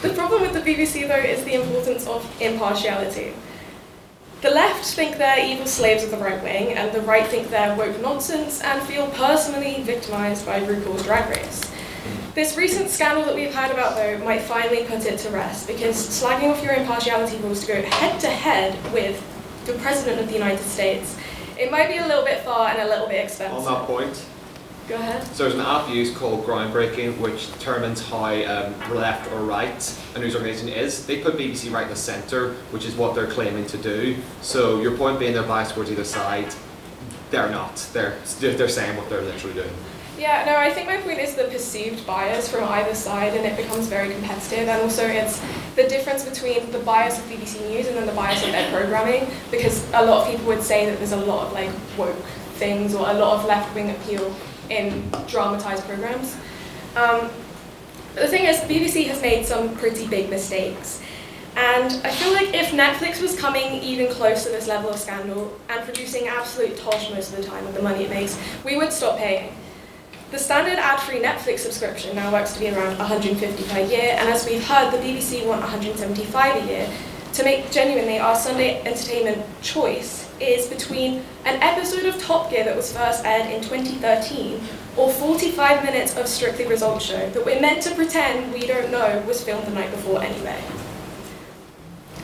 the problem with the BBC, though, is the importance of impartiality. The left think they're evil slaves of the right wing, and the right think they're woke nonsense and feel personally victimised by RuPaul's Drag Race. This recent scandal that we've heard about, though, might finally put it to rest, because slagging off your impartiality rules to go head-to-head with the President of the United States, it might be a little bit far and a little bit expensive. On that point, go ahead. So there's an app used called Groundbreaking, which determines how left or right a news organisation is. They put BBC right in the centre, which is what they're claiming to do. So your point being they're biased towards either side, they're not. They're saying what they're literally doing. Yeah, no, I think my point is the perceived bias from either side, and it becomes very competitive. And also it's the difference between the bias of BBC News and then the bias of their programming, because a lot of people would say that there's a lot of like woke things or a lot of left-wing appeal in dramatised programmes. But the thing is, the BBC has made some pretty big mistakes. And I feel like if Netflix was coming even close to this level of scandal and producing absolute tosh most of the time with the money it makes, we would stop paying. The standard ad-free Netflix subscription now works to be around $150 per year, and as we've heard, the BBC want $175 a year. To make genuinely our Sunday entertainment choice is between an episode of Top Gear that was first aired in 2013 or 45 minutes of Strictly Results Show that we're meant to pretend we don't know was filmed the night before anyway.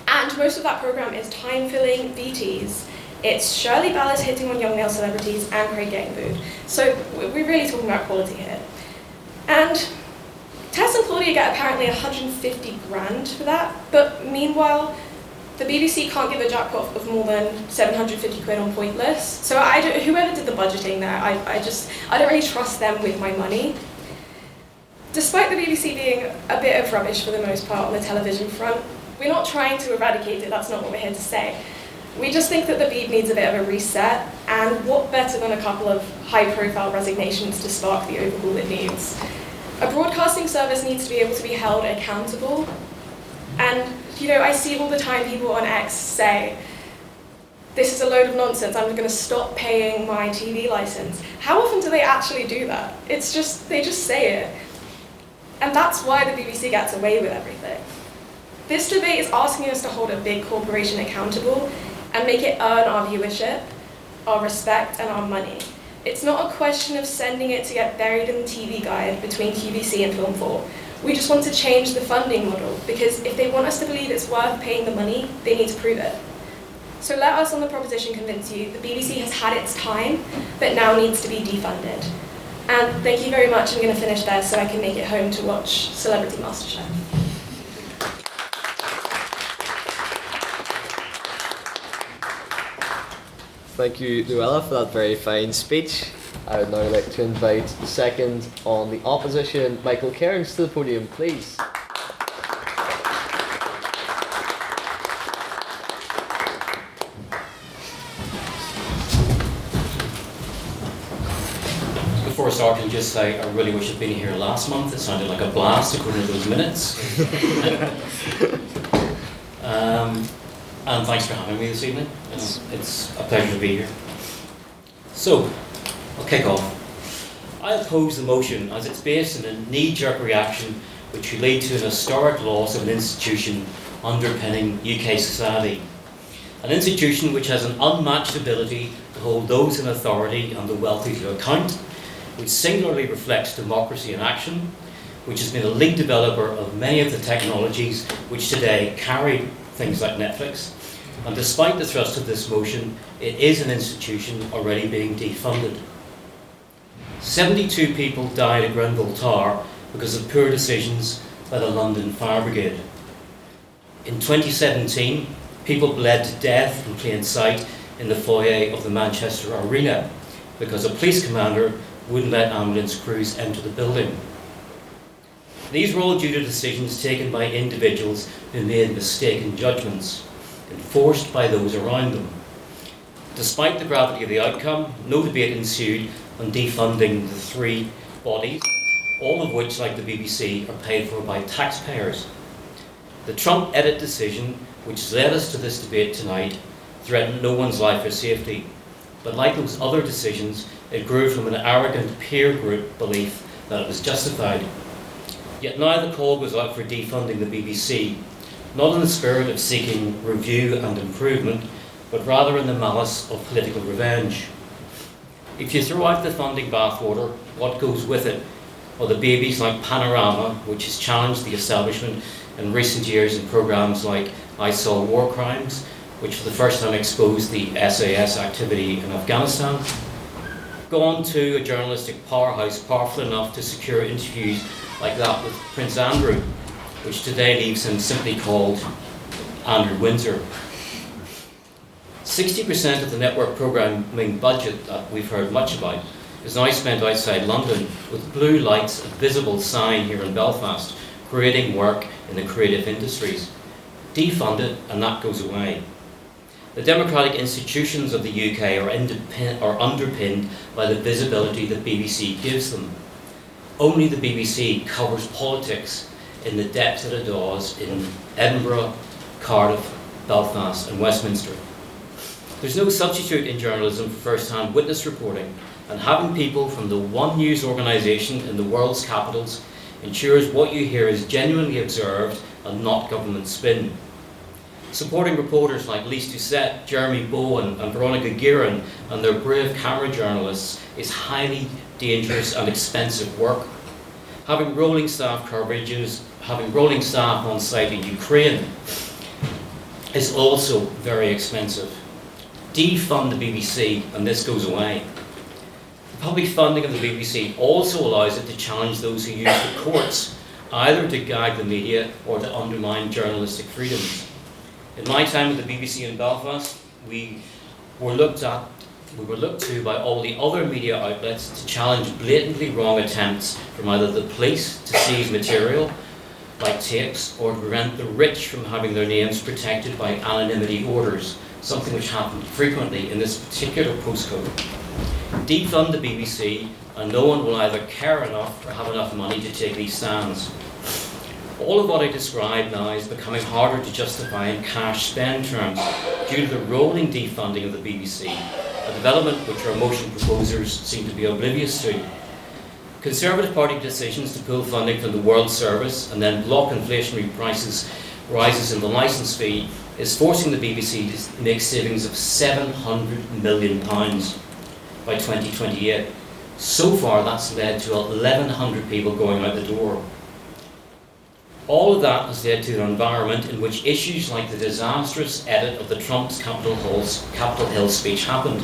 And most of that programme is time-filling VTs. It's Shirley Ballas hitting on young male celebrities and Craig getting booed. So we're really talking about quality here. And Tess and Claudia get apparently 150 grand for that, but meanwhile, the BBC can't give a jackpot of more than 750 quid on Pointless. So whoever did the budgeting there, I don't really trust them with my money. Despite the BBC being a bit of rubbish for the most part on the television front, we're not trying to eradicate it, that's not what we're here to say. We just think that the Beeb needs a bit of a reset, and what better than a couple of high-profile resignations to spark the overhaul it needs. A broadcasting service needs to be able to be held accountable, And, I see all the time people on X say, this is a load of nonsense, I'm going to stop paying my TV license. How often do they actually do that? They just say it. And that's why the BBC gets away with everything. This debate is asking us to hold a big corporation accountable and make it earn our viewership, our respect, and our money. It's not a question of sending it to get buried in the TV guide between QVC and Film 4. We just want to change the funding model, because if they want us to believe it's worth paying the money, they need to prove it. So let us on the proposition convince you the BBC has had its time, but now needs to be defunded. And thank you very much. I'm going to finish there so I can make it home to watch Celebrity MasterChef. Thank you, Luella, for that very fine speech. I would now like to invite the second on the opposition, Michael Cairns, to the podium, please. Before I start, can I just say I really wish I'd been here last month. It sounded like a blast according to those minutes. And thanks for having me this evening. It's a pleasure to be here. So, I'll kick off. I oppose the motion as it's based on a knee-jerk reaction which would lead to an historic loss of an institution underpinning UK society. An institution which has an unmatched ability to hold those in authority and the wealthy to account, which singularly reflects democracy in action, which has been a lead developer of many of the technologies which today carry things like Netflix. And despite the thrust of this motion, it is an institution already being defunded. 72 people died at Grenville Tower because of poor decisions by the London Fire Brigade. In 2017, people bled to death in plain sight in the foyer of the Manchester Arena because a police commander wouldn't let ambulance crews enter the building. These were all due to decisions taken by individuals who made mistaken judgments, enforced by those around them. Despite the gravity of the outcome, no debate ensued on defunding the three bodies, all of which, like the BBC, are paid for by taxpayers. The Trump edit decision, which has led us to this debate tonight, threatened no one's life or safety. But like those other decisions, it grew from an arrogant peer group belief that it was justified. Yet now the call goes out for defunding the BBC, not in the spirit of seeking review and improvement, but rather in the malice of political revenge. If you throw out the funding bathwater, what goes with it are the babies like Panorama, which has challenged the establishment in recent years in programmes like I Saw War Crimes, which for the first time exposed the SAS activity in Afghanistan. Go on to a journalistic powerhouse powerful enough to secure interviews like that with Prince Andrew, which today leaves him simply called Andrew Windsor. 60% of the network programming budget that we've heard much about is now spent outside London, with Blue Lights a visible sign here in Belfast, creating work in the creative industries. Defund it and that goes away. The democratic institutions of the UK are underpinned by the visibility the BBC gives them. Only the BBC covers politics in the depth that it does in Edinburgh, Cardiff, Belfast and Westminster. There's no substitute in journalism for first-hand witness reporting, and having people from the one news organisation in the world's capitals ensures what you hear is genuinely observed and not government spin. Supporting reporters like Lise Doucette, Jeremy Bowen and Veronica Guerin and their brave camera journalists is highly dangerous and expensive work. Having rolling staff on site in Ukraine is also very expensive. Defund the BBC and this goes away. The public funding of the BBC also allows it to challenge those who use the courts, either to gag the media or to undermine journalistic freedoms. In my time at the BBC in Belfast, we were looked to by all the other media outlets to challenge blatantly wrong attempts from either the police to seize material, like tapes, or to prevent the rich from having their names protected by anonymity orders, something which happened frequently in this particular postcode. Defund the BBC, and no one will either care enough or have enough money to take these stands. All of what I described now is becoming harder to justify in cash spend terms due to the rolling defunding of the BBC, a development which our motion proposers seem to be oblivious to. Conservative Party decisions to pull funding from the World Service and then block inflationary rises in the licence fee is forcing the BBC to make savings of £700 million by 2028. So far, that's led to 1,100 people going out the door. All of that has led to an environment in which issues like the disastrous edit of the Trump's Capitol Hill speech happened.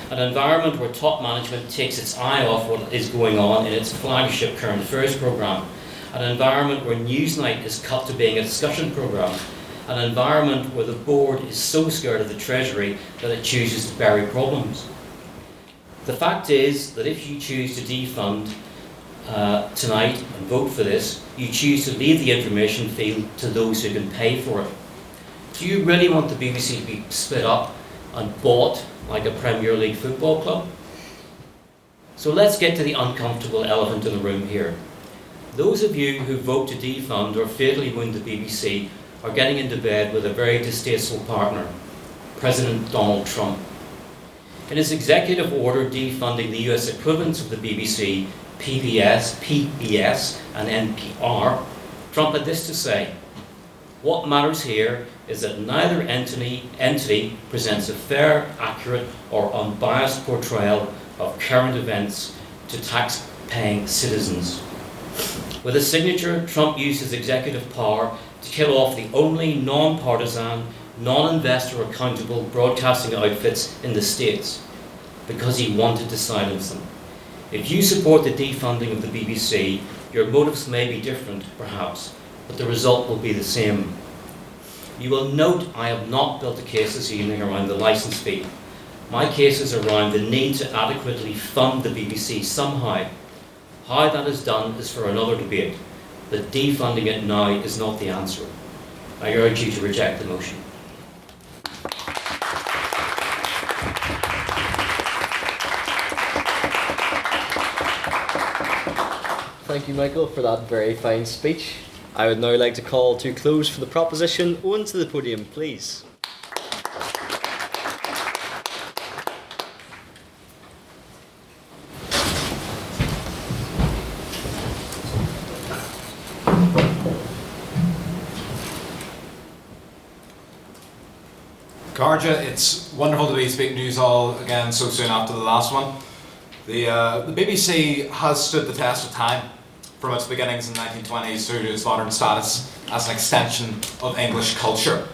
An environment where top management takes its eye off what is going on in its flagship current affairs programme. An environment where Newsnight is cut to being a discussion programme. An environment where the board is so scared of the Treasury that it chooses to bury problems. The fact is that if you choose to defund tonight and vote for this, you choose to leave the information field to those who can pay for it. Do you really want the BBC to be split up and bought like a Premier League football club? So let's get to the uncomfortable elephant in the room here. Those of you who vote to defund or fatally wound the BBC are getting into bed with a very distasteful partner, President Donald Trump. In his executive order defunding the US equivalents of the BBC, PBS and NPR, Trump had this to say: "What matters here is that neither entity presents a fair, accurate or unbiased portrayal of current events to tax-paying citizens." With his signature, Trump used his executive power to kill off the only non-partisan, non-investor accountable broadcasting outfits in the States because he wanted to silence them. If you support the defunding of the BBC, your motives may be different, perhaps, but the result will be the same. You will note I have not built a case this evening around the licence fee. My case is around the need to adequately fund the BBC somehow. How that is done is for another debate, but defunding it now is not the answer. I urge you to reject the motion. Thank you, Michael, for that very fine speech. I would now like to call to close for the proposition. Eoin, to the podium, please. Carja, it's wonderful to be speaking to you all again so soon after the last one. The BBC has stood the test of time, from its beginnings in the 1920s through to its modern status as an extension of English culture.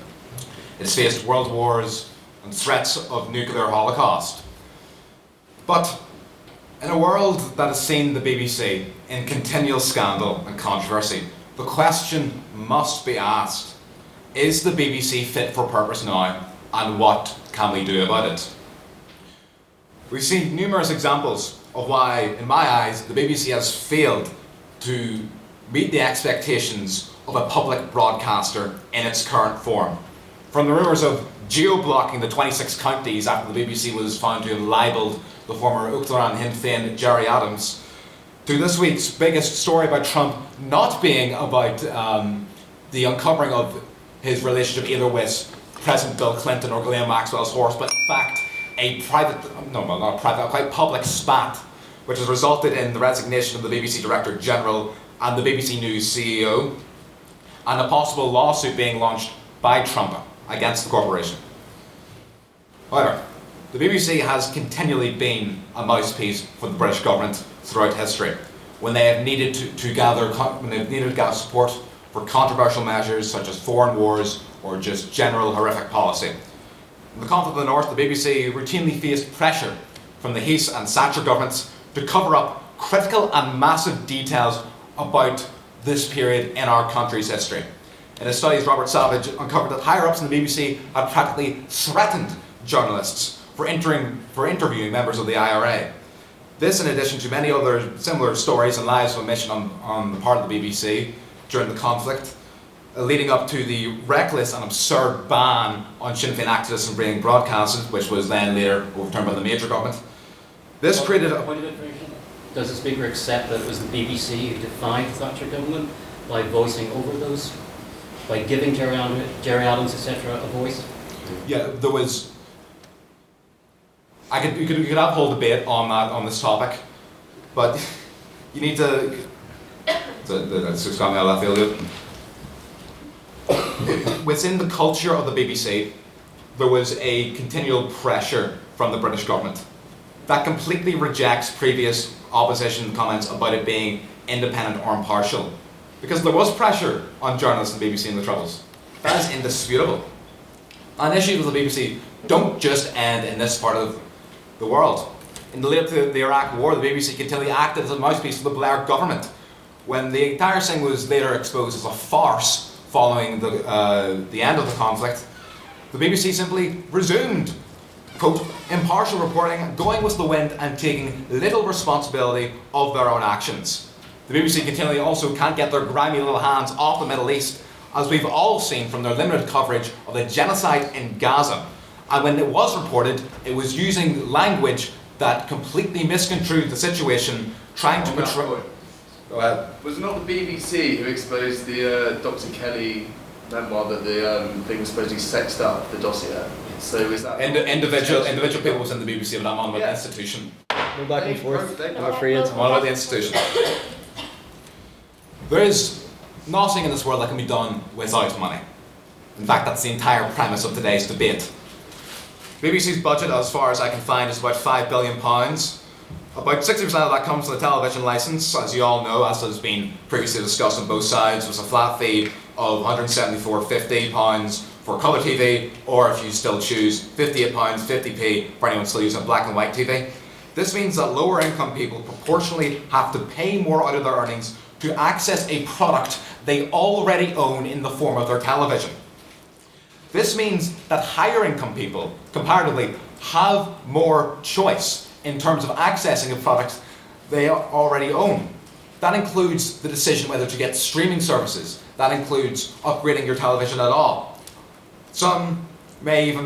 It's faced world wars and threats of nuclear holocaust. But in a world that has seen the BBC in continual scandal and controversy, the question must be asked: is the BBC fit for purpose now, and what can we do about it? We've seen numerous examples of why, in my eyes, the BBC has failed to meet the expectations of a public broadcaster in its current form. From the rumours of geo-blocking the 26 counties after the BBC was found to have libelled the former Uachtaráin Sinn Féin Gerry Adams, to this week's biggest story about Trump not being about the uncovering of his relationship either with President Bill Clinton or Ghislaine Maxwell's horse, but in fact quite public spat, which has resulted in the resignation of the BBC Director General and the BBC News CEO, and a possible lawsuit being launched by Trump against the corporation. However, the BBC has continually been a mouthpiece for the British government throughout history, when they have needed to gather support for controversial measures such as foreign wars or just general horrific policy. In the conflict of the North, the BBC routinely faced pressure from the Heath and Thatcher governments to cover up critical and massive details about this period in our country's history. In his studies, Robert Savage uncovered that higher-ups in the BBC had practically threatened journalists for interviewing members of the IRA. This, in addition to many other similar stories and lies of omission on the part of the BBC during the conflict, leading up to the reckless and absurd ban on Sinn Féin activists from being broadcasted, which was then later overturned by the Major government. This created a... Does the Speaker accept that it was the BBC who defied the Thatcher government by voicing over those, by giving Gerry Adams, etc., a voice? Yeah, there was. You could have a whole debate on this topic, but you need to. That's just got me out of left field. Within the culture of the BBC, there was a continual pressure from the British government that completely rejects previous opposition comments about it being independent or impartial. Because there was pressure on journalists in the BBC in the Troubles. That is indisputable. And issues with the BBC don't just end in this part of the world. In the lead up to the Iraq War, the BBC continually acted as a mouthpiece for the Blair government. When the entire thing was later exposed as a farce following the end of the conflict, the BBC simply resumed, quote, impartial reporting, going with the wind and taking little responsibility of their own actions. The BBC continually also can't get their grimy little hands off the Middle East, as we've all seen from their limited coverage of the genocide in Gaza. And when it was reported, it was using language that completely misconstrued the situation, trying to portray... Go ahead. Was it not the BBC who exposed the Dr. Kelly memoir that the thing was supposedly sexed up, the dossier? So is that... Individual people within the BBC, but I'm on about the institution. Go back and forth, I'm afraid. I'm on about the institution. There is nothing in this world that can be done without money. In fact, that's the entire premise of today's debate. BBC's budget, as far as I can find, is about £5 billion. About 60% of that comes from the television licence. As you all know, as has been previously discussed on both sides, was a flat fee of £174.50 for colour TV, or if you still choose, £58, 50p for anyone still using black and white TV. This means that lower income people proportionally have to pay more out of their earnings to access a product they already own in the form of their television. This means that higher income people, comparatively, have more choice in terms of accessing a product they already own. That includes the decision whether to get streaming services. That includes upgrading your television at all. Some may even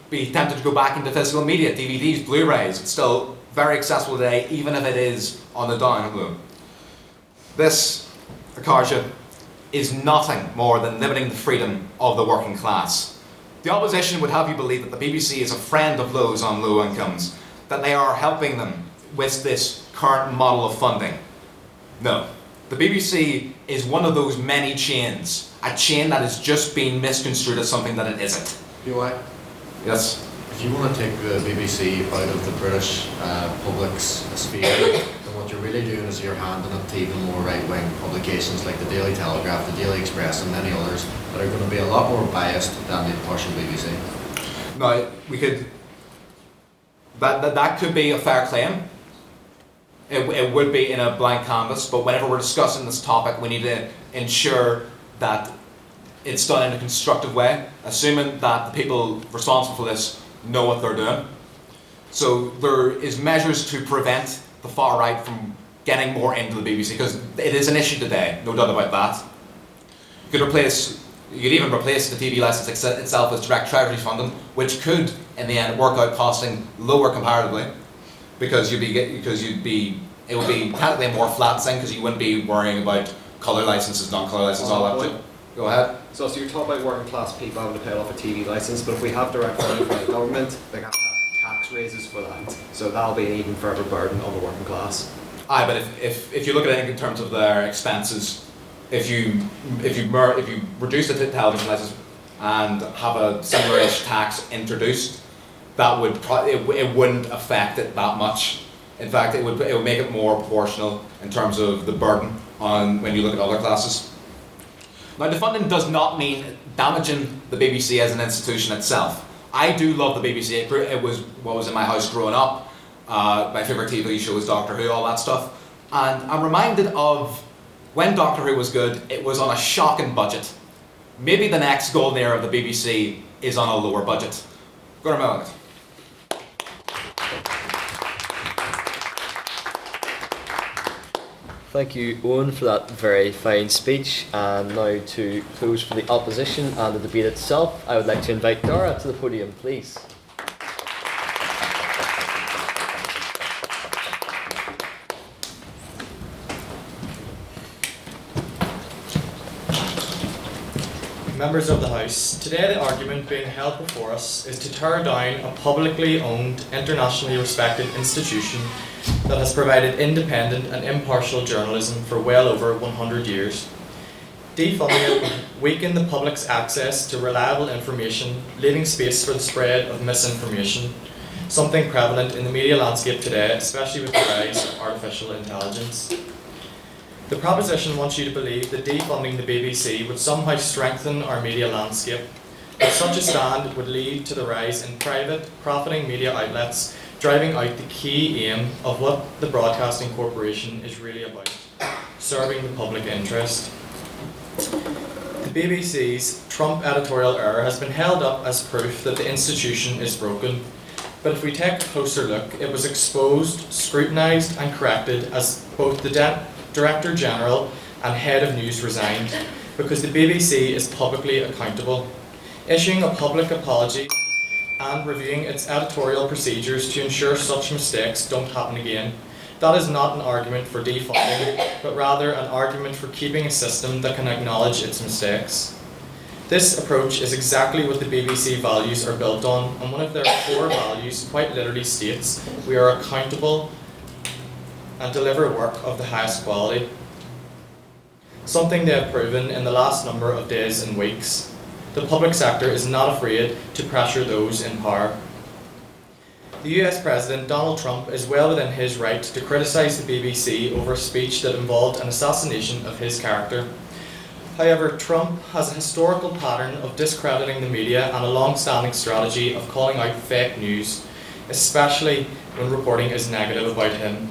be tempted to go back into physical media, DVDs, Blu-rays. It's still very accessible today, even if it is on the down low. This, Akarsha, is nothing more than limiting the freedom of the working class. The opposition would have you believe that the BBC is a friend of those on low incomes, that they are helping them with this current model of funding. No. The BBC is one of those many chains, a chain that has just been misconstrued as something that it isn't. Eoin? Yes? If you want to take the BBC out of the British public's sphere, then what you're really doing is you're handing it to even more right-wing publications like the Daily Telegraph, the Daily Express and many others that are going to be a lot more biased than the impartial BBC. Now, we could... That could be a fair claim. It would be in a blank canvas, but whenever we're discussing this topic, we need to ensure that it's done in a constructive way, assuming that the people responsible for this know what they're doing. So there is measures to prevent the far right from getting more into the BBC, because it is an issue today, no doubt about that. You could even replace the TV license itself with direct treasury funding, which could, in the end, work out costing lower comparatively, because it would be technically a more flat thing, because you wouldn't be worrying about colour licenses, non-colour licenses, all that. Go ahead. So you're talking about working class people having to pay off a TV licence, but if we have direct funding from the government, they have to have tax raises for that. So that'll be an even further burden on the working class. Aye, but if you look at it in terms of their expenses, if you reduce the television licence and have a similar-ish tax introduced, that would it wouldn't affect it that much. In fact, it would make it more proportional in terms of the burden on when you look at other classes. Now, defunding does not mean damaging the BBC as an institution itself. I do love the BBC. It was what was in my house growing up. My favourite TV show was Doctor Who, all that stuff. And I'm reminded of when Doctor Who was good, it was on a shocking budget. Maybe the next golden era of the BBC is on a lower budget. Go ahead. Thank you, Eoin, for that very fine speech. And now to close for the opposition and the debate itself, I would like to invite Dáire to the podium, please. Members of the House, today the argument being held before us is to tear down a publicly owned, internationally respected institution that has provided independent and impartial journalism for well over 100 years. Defunding it would weaken the public's access to reliable information, leaving space for the spread of misinformation, something prevalent in the media landscape today, especially with the rise of artificial intelligence. The proposition wants you to believe that defunding the BBC would somehow strengthen our media landscape, but such a stand would lead to the rise in private, profiting media outlets, driving out the key aim of what the Broadcasting Corporation is really about, serving the public interest. The BBC's Trump editorial error has been held up as proof that the institution is broken, but if we take a closer look, it was exposed, scrutinised and corrected as both the Director General and Head of News resigned, because the BBC is publicly accountable, issuing a public apology and reviewing its editorial procedures to ensure such mistakes don't happen again. That is not an argument for defunding, but rather an argument for keeping a system that can acknowledge its mistakes. This approach is exactly what the BBC values are built on, and one of their core values quite literally states, we are accountable and deliver work of the highest quality. Something they have proven in the last number of days and weeks. The public sector is not afraid to pressure those in power. The US President Donald Trump is well within his right to criticise the BBC over a speech that involved an assassination of his character. However, Trump has a historical pattern of discrediting the media and a long-standing strategy of calling out fake news, especially when reporting is negative about him.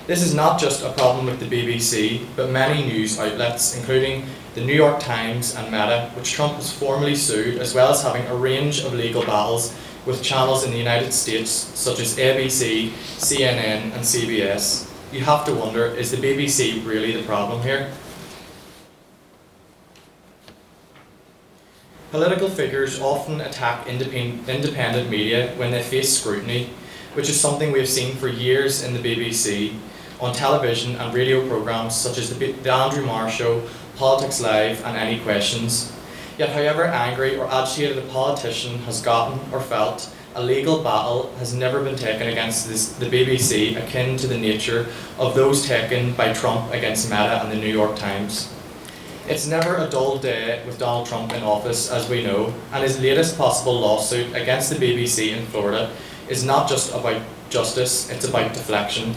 This is not just a problem with the BBC, but many news outlets, including the New York Times and Meta, which Trump has formally sued, as well as having a range of legal battles with channels in the United States, such as ABC, CNN, and CBS. You have to wonder, is the BBC really the problem here? Political figures often attack independent media when they face scrutiny, which is something we have seen for years in the BBC, on television and radio programmes such as the Andrew Marr Show, Politics Live and Any Questions. Yet however angry or agitated a politician has gotten or felt, a legal battle has never been taken against the BBC akin to the nature of those taken by Trump against Meta and the New York Times. It's never a dull day with Donald Trump in office, as we know, and his latest possible lawsuit against the BBC in Florida is not just about justice, it's about deflection.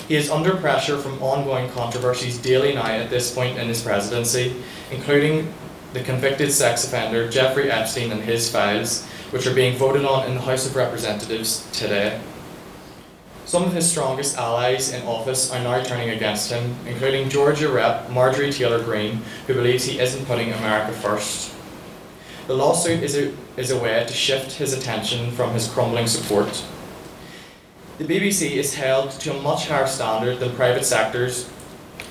He is under pressure from ongoing controversies daily now at this point in his presidency, including the convicted sex offender Jeffrey Epstein and his files, which are being voted on in the House of Representatives today. Some of his strongest allies in office are now turning against him, including Georgia Rep. Marjorie Taylor Greene, who believes he isn't putting America first. The lawsuit is a way to shift his attention from his crumbling support. The BBC is held to a much higher standard than private sectors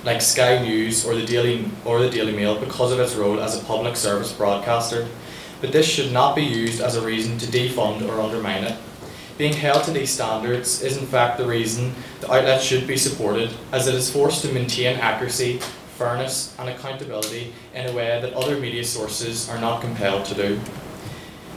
like Sky News or the Daily Mail because of its role as a public service broadcaster, but this should not be used as a reason to defund or undermine it. Being held to these standards is in fact the reason the outlet should be supported, as it is forced to maintain accuracy, fairness and accountability in a way that other media sources are not compelled to do.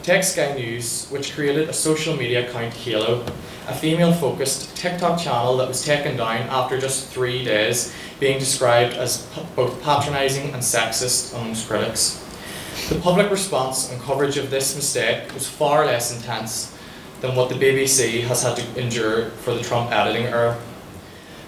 Take Sky News, which created a social media account Halo, a female-focused TikTok channel that was taken down after just 3 days, being described as both patronising and sexist amongst critics. The public response and coverage of this mistake was far less intense than what the BBC has had to endure for the Trump editing era.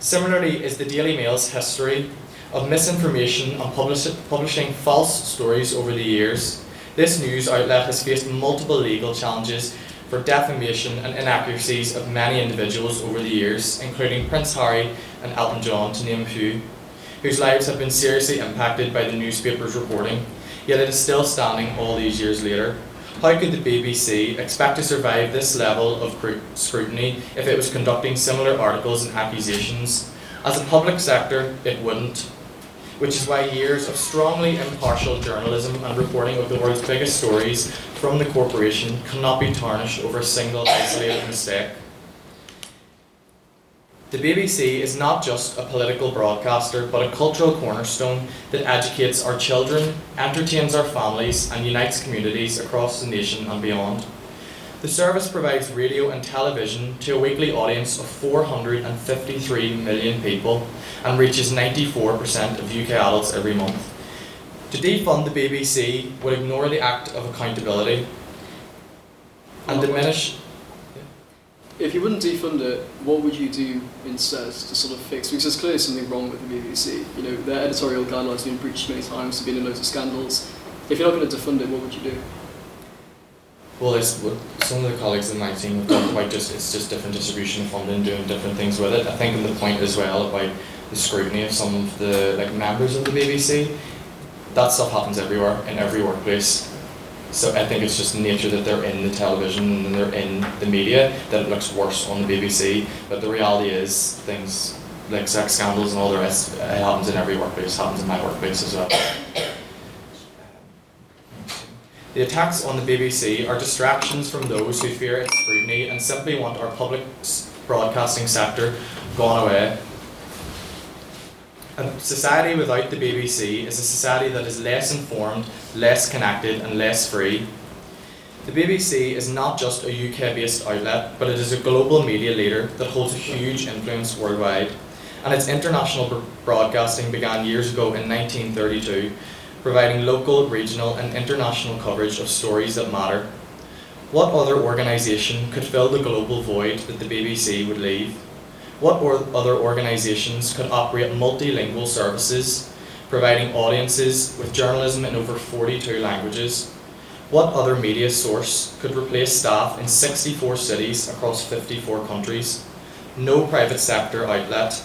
Similarly is the Daily Mail's history of misinformation and publishing false stories over the years. This news outlet has faced multiple legal challenges for defamation and inaccuracies of many individuals over the years, including Prince Harry and Elton John, to name a few, whose lives have been seriously impacted by the newspaper's reporting, yet it is still standing all these years later. How could the BBC expect to survive this level of scrutiny if it was conducting similar articles and accusations? As a public sector, it wouldn't, which is why years of strongly impartial journalism and reporting of the world's biggest stories from the corporation cannot be tarnished over a single isolated mistake. The BBC is not just a political broadcaster, but a cultural cornerstone that educates our children, entertains our families, and unites communities across the nation and beyond. The service provides radio and television to a weekly audience of 453 million people and reaches 94% of UK adults every month. To defund the BBC would ignore the act of accountability and diminish. If you wouldn't defund it, what would you do instead to sort of fix? Because there's clearly something wrong with the BBC. You know, their editorial guidelines have been breached many times, there's been loads of scandals. If you're not going to defund it, what would you do? Well, there's what some of the colleagues in my team have done quite it's just different distribution of funding, doing different things with it. I think the point as well about the scrutiny of some of the members of the BBC, that stuff happens everywhere, in every workplace. So I think it's just nature that they're in the television and they're in the media that it looks worse on the BBC. But the reality is things like sex scandals and all the rest, it happens in every workplace, it happens in my workplace as well. The attacks on the BBC are distractions from those who fear its scrutiny and simply want our public broadcasting sector gone away. A society without the BBC is a society that is less informed, less connected and less free. The BBC is not just a UK-based outlet, but it is a global media leader that holds a huge influence worldwide. And its international broadcasting began years ago in 1932, providing local, regional and international coverage of stories that matter. What other organisation could fill the global void that the BBC would leave? What other organisations could operate multilingual services, providing audiences with journalism in over 42 languages? What other media source could replace staff in 64 cities across 54 countries? No private sector outlet,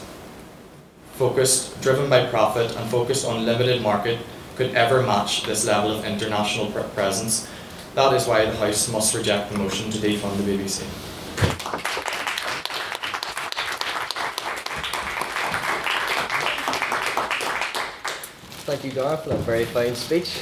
driven by profit and focused on limited market, could ever match this level of international presence. That is why the House must reject the motion to defund the BBC. Thank you, Dáire, for that very fine speech.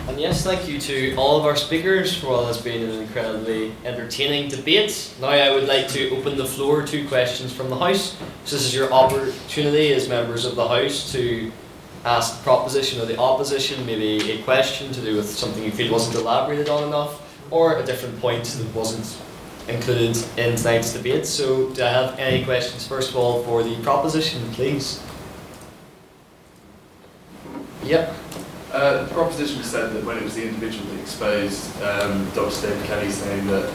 And yes, thank you to all of our speakers for what has been an incredibly entertaining debate. Now I would like to open the floor to questions from the House. So this is your opportunity as members of the House to ask the proposition or the opposition, maybe a question to do with something you feel wasn't elaborated on enough, or a different point that wasn't included in tonight's debate. So do I have any questions, first of all, for the proposition, please? Yep. The proposition said that when it was the individual that exposed Dr. David Kelly saying that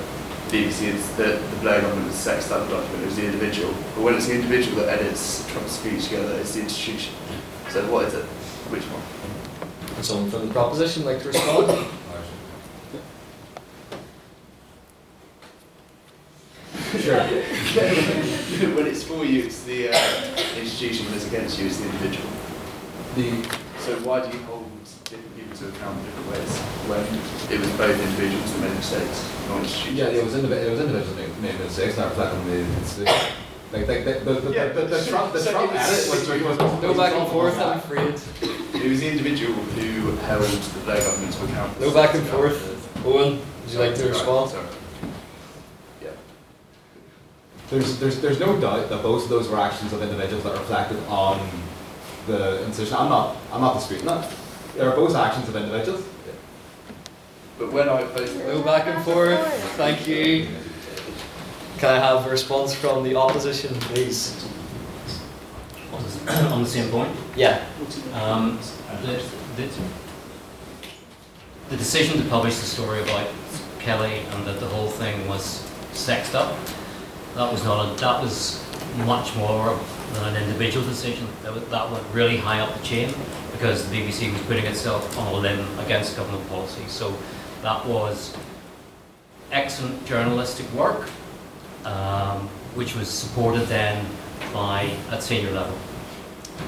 the BBC that the Blair government has sexed up the document, it was the individual. But when it's the individual that edits Trump's speech together, it's the institution. So what is it? Which one? Would someone from the proposition like to respond? Sure. When it's for you, it's the institution. When it's against you, it's the individual. So why do you hold different people to account in different ways when it was both individuals that made mistakes, not institutions? Yeah, it was individuals that made mistakes, not reflecting the institution. The Trump edit was no back and forth, I'm afraid. It was the individual who held the Blair government to account. No back and forth. Owen, would you like to respond? Sorry. There's no doubt that both of those were actions of individuals that reflected on the institution. I'm not disputing that. They are both actions of individuals. But when I both no back and forth. Thank you. Can I have a response from the opposition, please? On the same point? Yeah. The decision to publish the story about Kelly and that the whole thing was sexed up, that was much more than an individual decision. That went really high up the chain because the BBC was putting itself on a limb against government policy. So that was excellent journalistic work, which was supported then at senior level.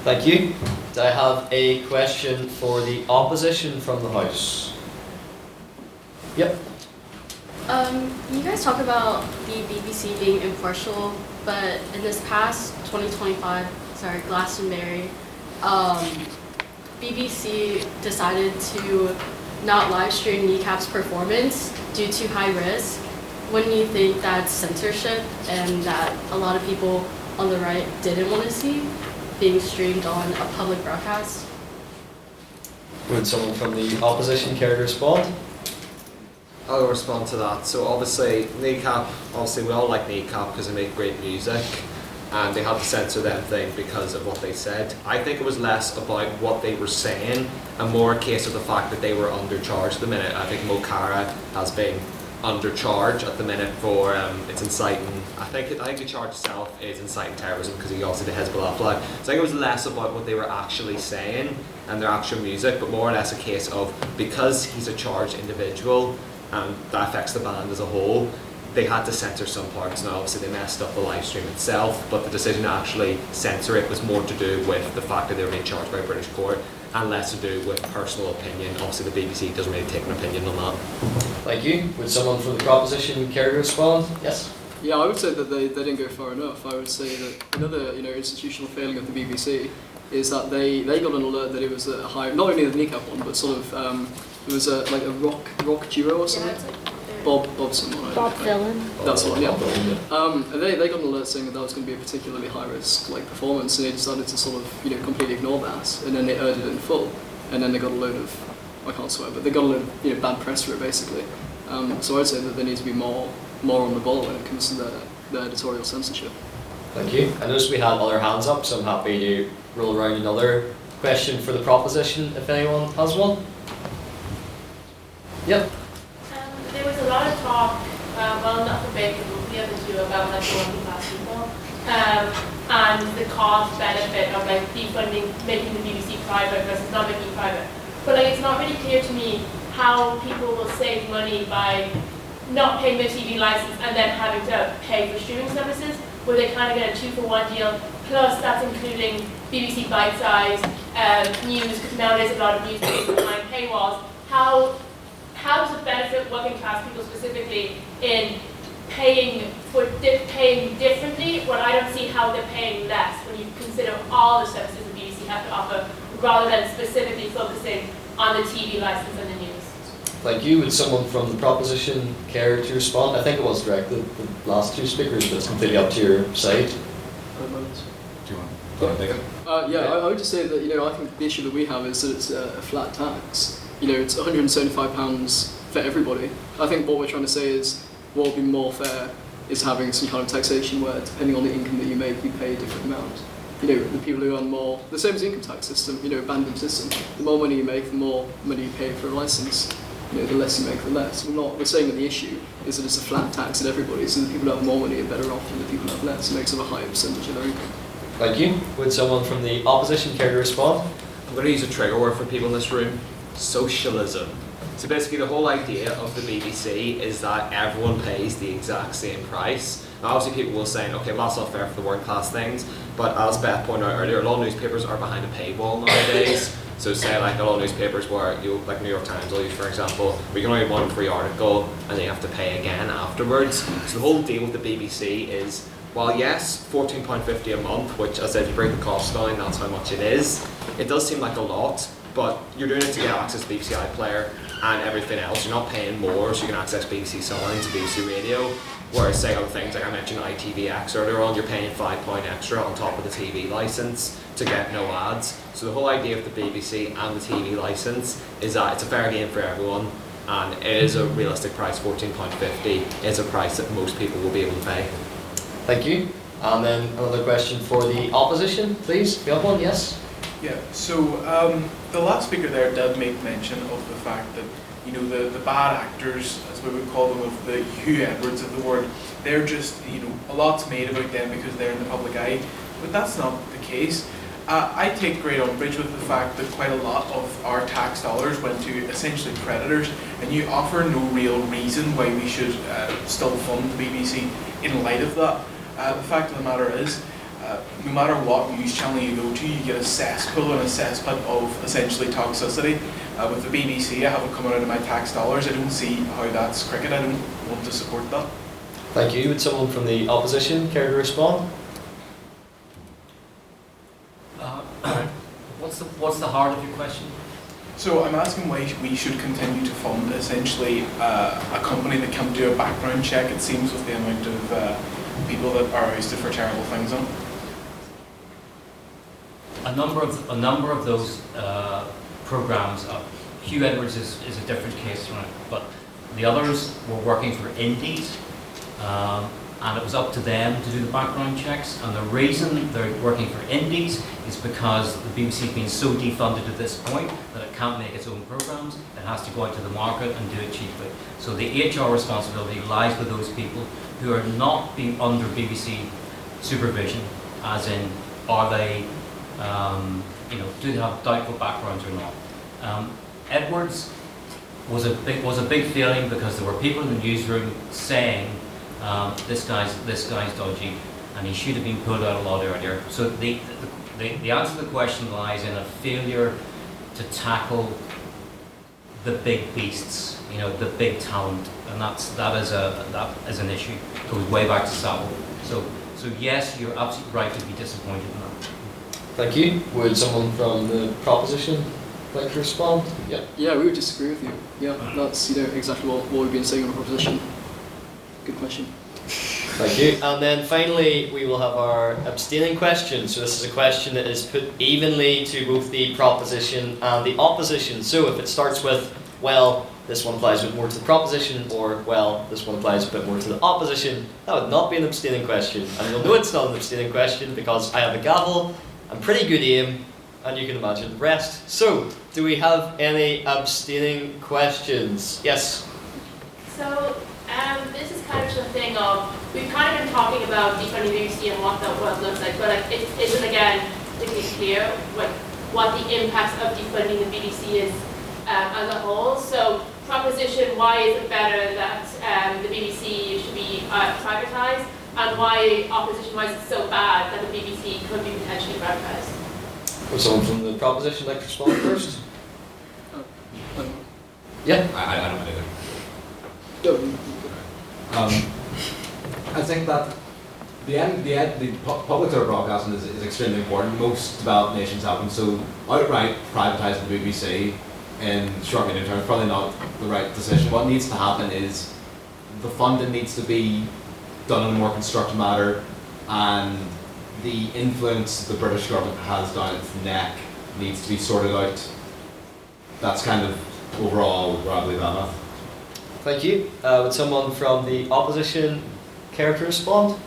Thank you. Do I have a question for the opposition from the House? Yep. You guys talk about the BBC being impartial, but in this past Glastonbury, BBC decided to not live stream kneecap's performance due to high risk, wouldn't you think that's censorship and that a lot of people on the right didn't want to see being streamed on a public broadcast? Would someone from the opposition care to respond? I'll respond to that. So obviously, Kneecap, obviously we all like Kneecap because they make great music, and they had to censor them thing because of what they said. I think it was less about what they were saying and more a case of the fact that they were undercharged at the minute. I think Bakaer has been undercharged at the minute for it's inciting. I think the charge itself is inciting terrorism because he also did Hezbollah flag. So I think it was less about what they were actually saying and their actual music, but more or less a case of because he's a charged individual and that affects the band as a whole, they had to censor some parts. Now obviously they messed up the live stream itself, but the decision to actually censor it was more to do with the fact that they were being charged by a British court and less to do with personal opinion. Obviously the BBC doesn't really take an opinion on that. Thank you. Would someone from the proposition care to respond? Yes. Yeah, I would say that they didn't go far enough. I would say that another institutional failing of the BBC is that they got an alert that it was a high, not only the Kneecap one, but sort of it was like a rock duo or something. Bob someone. Bob Dylan. That's one, yeah. And they got an alert saying that was going to be a particularly high risk performance, and they decided to sort of completely ignore that, and then they aired it in full, and then they got a load of, I can't swear, but they got a load of bad press for it basically. So I'd say that there needs to be more on the ball when it comes to the editorial censorship. Thank you. I noticed we had other hands up, so I'm happy to roll around another question for the proposition if anyone has one. Yep. There was a lot of talk, well not for Bacon, but the other two, about working class people, and the cost benefit of defunding, making the BBC private versus not making it private. But it's not really clear to me how people will save money by not paying their TV license and then having to pay for streaming services, where they kind of get a 2-for-1 deal. Plus, that's including BBC bite-size news, because nowadays a lot of news is behind paywalls. How does it benefit working class people specifically in paying differently when I don't see how they're paying less when you consider all the services the BBC have to offer, rather than specifically focusing on the TV license and the news? Thank you. Would someone from the proposition care to respond? I think it was directed to the last two speakers, but it's completely up to your side. Do you want to take it? I would just say that I think the issue that we have is that it's a flat tax. It's £175 for everybody. I think what we're trying to say is what would be more fair is having some kind of taxation where, depending on the income that you make, you pay a different amount. The people who earn more, the same as the income tax system, banding system. The more money you make, the more money you pay for a license. The less you make, the less. We're saying that the issue is that it's a flat tax at everybody, so the people who have more money are better off than the people who have less. It makes up a higher percentage of their income. Thank you. Would someone from the opposition care to respond? I'm going to use a trigger word for people in this room. Socialism. So basically the whole idea of the BBC is that everyone pays the exact same price. Now obviously people will say, okay, well that's not fair for the working class things, but as Beth pointed out earlier, a lot of newspapers are behind a paywall nowadays. So say a lot of newspapers where like New York Times, I'll use for example, we can only have one free article and then you have to pay again afterwards. So the whole deal with the BBC is, well yes, £14.50 a month, which as I said, if you bring the cost down, that's how much it is. It does seem like a lot, but you're doing it to get access to BBC iPlayer and everything else. You're not paying more, so you can access BBC Signs, BBC Radio. Whereas say other things like I mentioned ITVX earlier on, you're paying £5 extra on top of the TV license to get no ads. So the whole idea of the BBC and the TV license is that it's a fair game for everyone, and it is a realistic price. £14.50 is a price that most people will be able to pay. Thank you. And then another question for the opposition, please. If you have one, yes. Yeah, so the last speaker there did make mention of the fact that, the bad actors, as we would call them, of the Hugh Edwards of the world, they're just, a lot's made about them because they're in the public eye, but that's not the case. I take great umbrage with the fact that quite a lot of our tax dollars went to essentially predators, and you offer no real reason why we should still fund the BBC in light of that. The fact of the matter is, no matter what news channel you go to, you get a cesspool and a cesspit of essentially toxicity. With the BBC, I have it coming out of my tax dollars. I don't see how that's cricket. I don't want to support that. Thank you. Would someone from the opposition care to respond? What's the heart of your question? So I'm asking why we should continue to fund essentially a company that can do a background check, it seems, with the amount of people that are ousted for terrible things on. A number of those programs, Hugh Edwards is a different case, right? But the others were working for indies, and it was up to them to do the background checks. And the reason they're working for indies is because the BBC has been so defunded at this point that it can't make its own programs. It has to go out to the market and do it cheaply. So the HR responsibility lies with those people who are not under BBC supervision, as in, are they, do they have doubtful backgrounds or not? Edwards was a big failing because there were people in the newsroom saying this guy's dodgy, and he should have been pulled out a lot earlier. So the answer to the question lies in a failure to tackle the big beasts, the big talent, and that is an issue. It goes way back to Savile. So yes, you're absolutely right to be disappointed in that. Thank you. Would someone from the proposition like to respond? Yeah. Yeah, we would disagree with you. Yeah, that's exactly what we've been saying on the proposition. Good question. Thank you. And then finally, we will have our abstaining question. So this is a question that is put evenly to both the proposition and the opposition. So if it starts with, well, this one applies a bit more to the proposition, or, well, this one applies a bit more to the opposition, that would not be an abstaining question. And you'll know it's not an abstaining question because I have a gavel and pretty good aim, and you can imagine the rest. So, do we have any abstaining questions? Yes? So, this is kind of the thing of, we've kind of been talking about defunding the BBC and what that looks like, but it isn't, again, particularly clear what the impacts of defunding the BBC is as a whole. So, proposition, why is it better that the BBC should be privatised, and why opposition-wise it's so bad that the BBC could be potentially privatised? Would someone from the proposition like to respond first? Yeah? I don't know either. I think that the public sort of broadcasting is extremely important. Most developed nations have them, so outright privatising the BBC in short medium term is probably not the right decision. What needs to happen is the funding needs to be done in a more constructive manner, and the influence the British government has down its neck needs to be sorted out. That's kind of overall where I believe that enough. Thank you. Would someone from the opposition care to respond?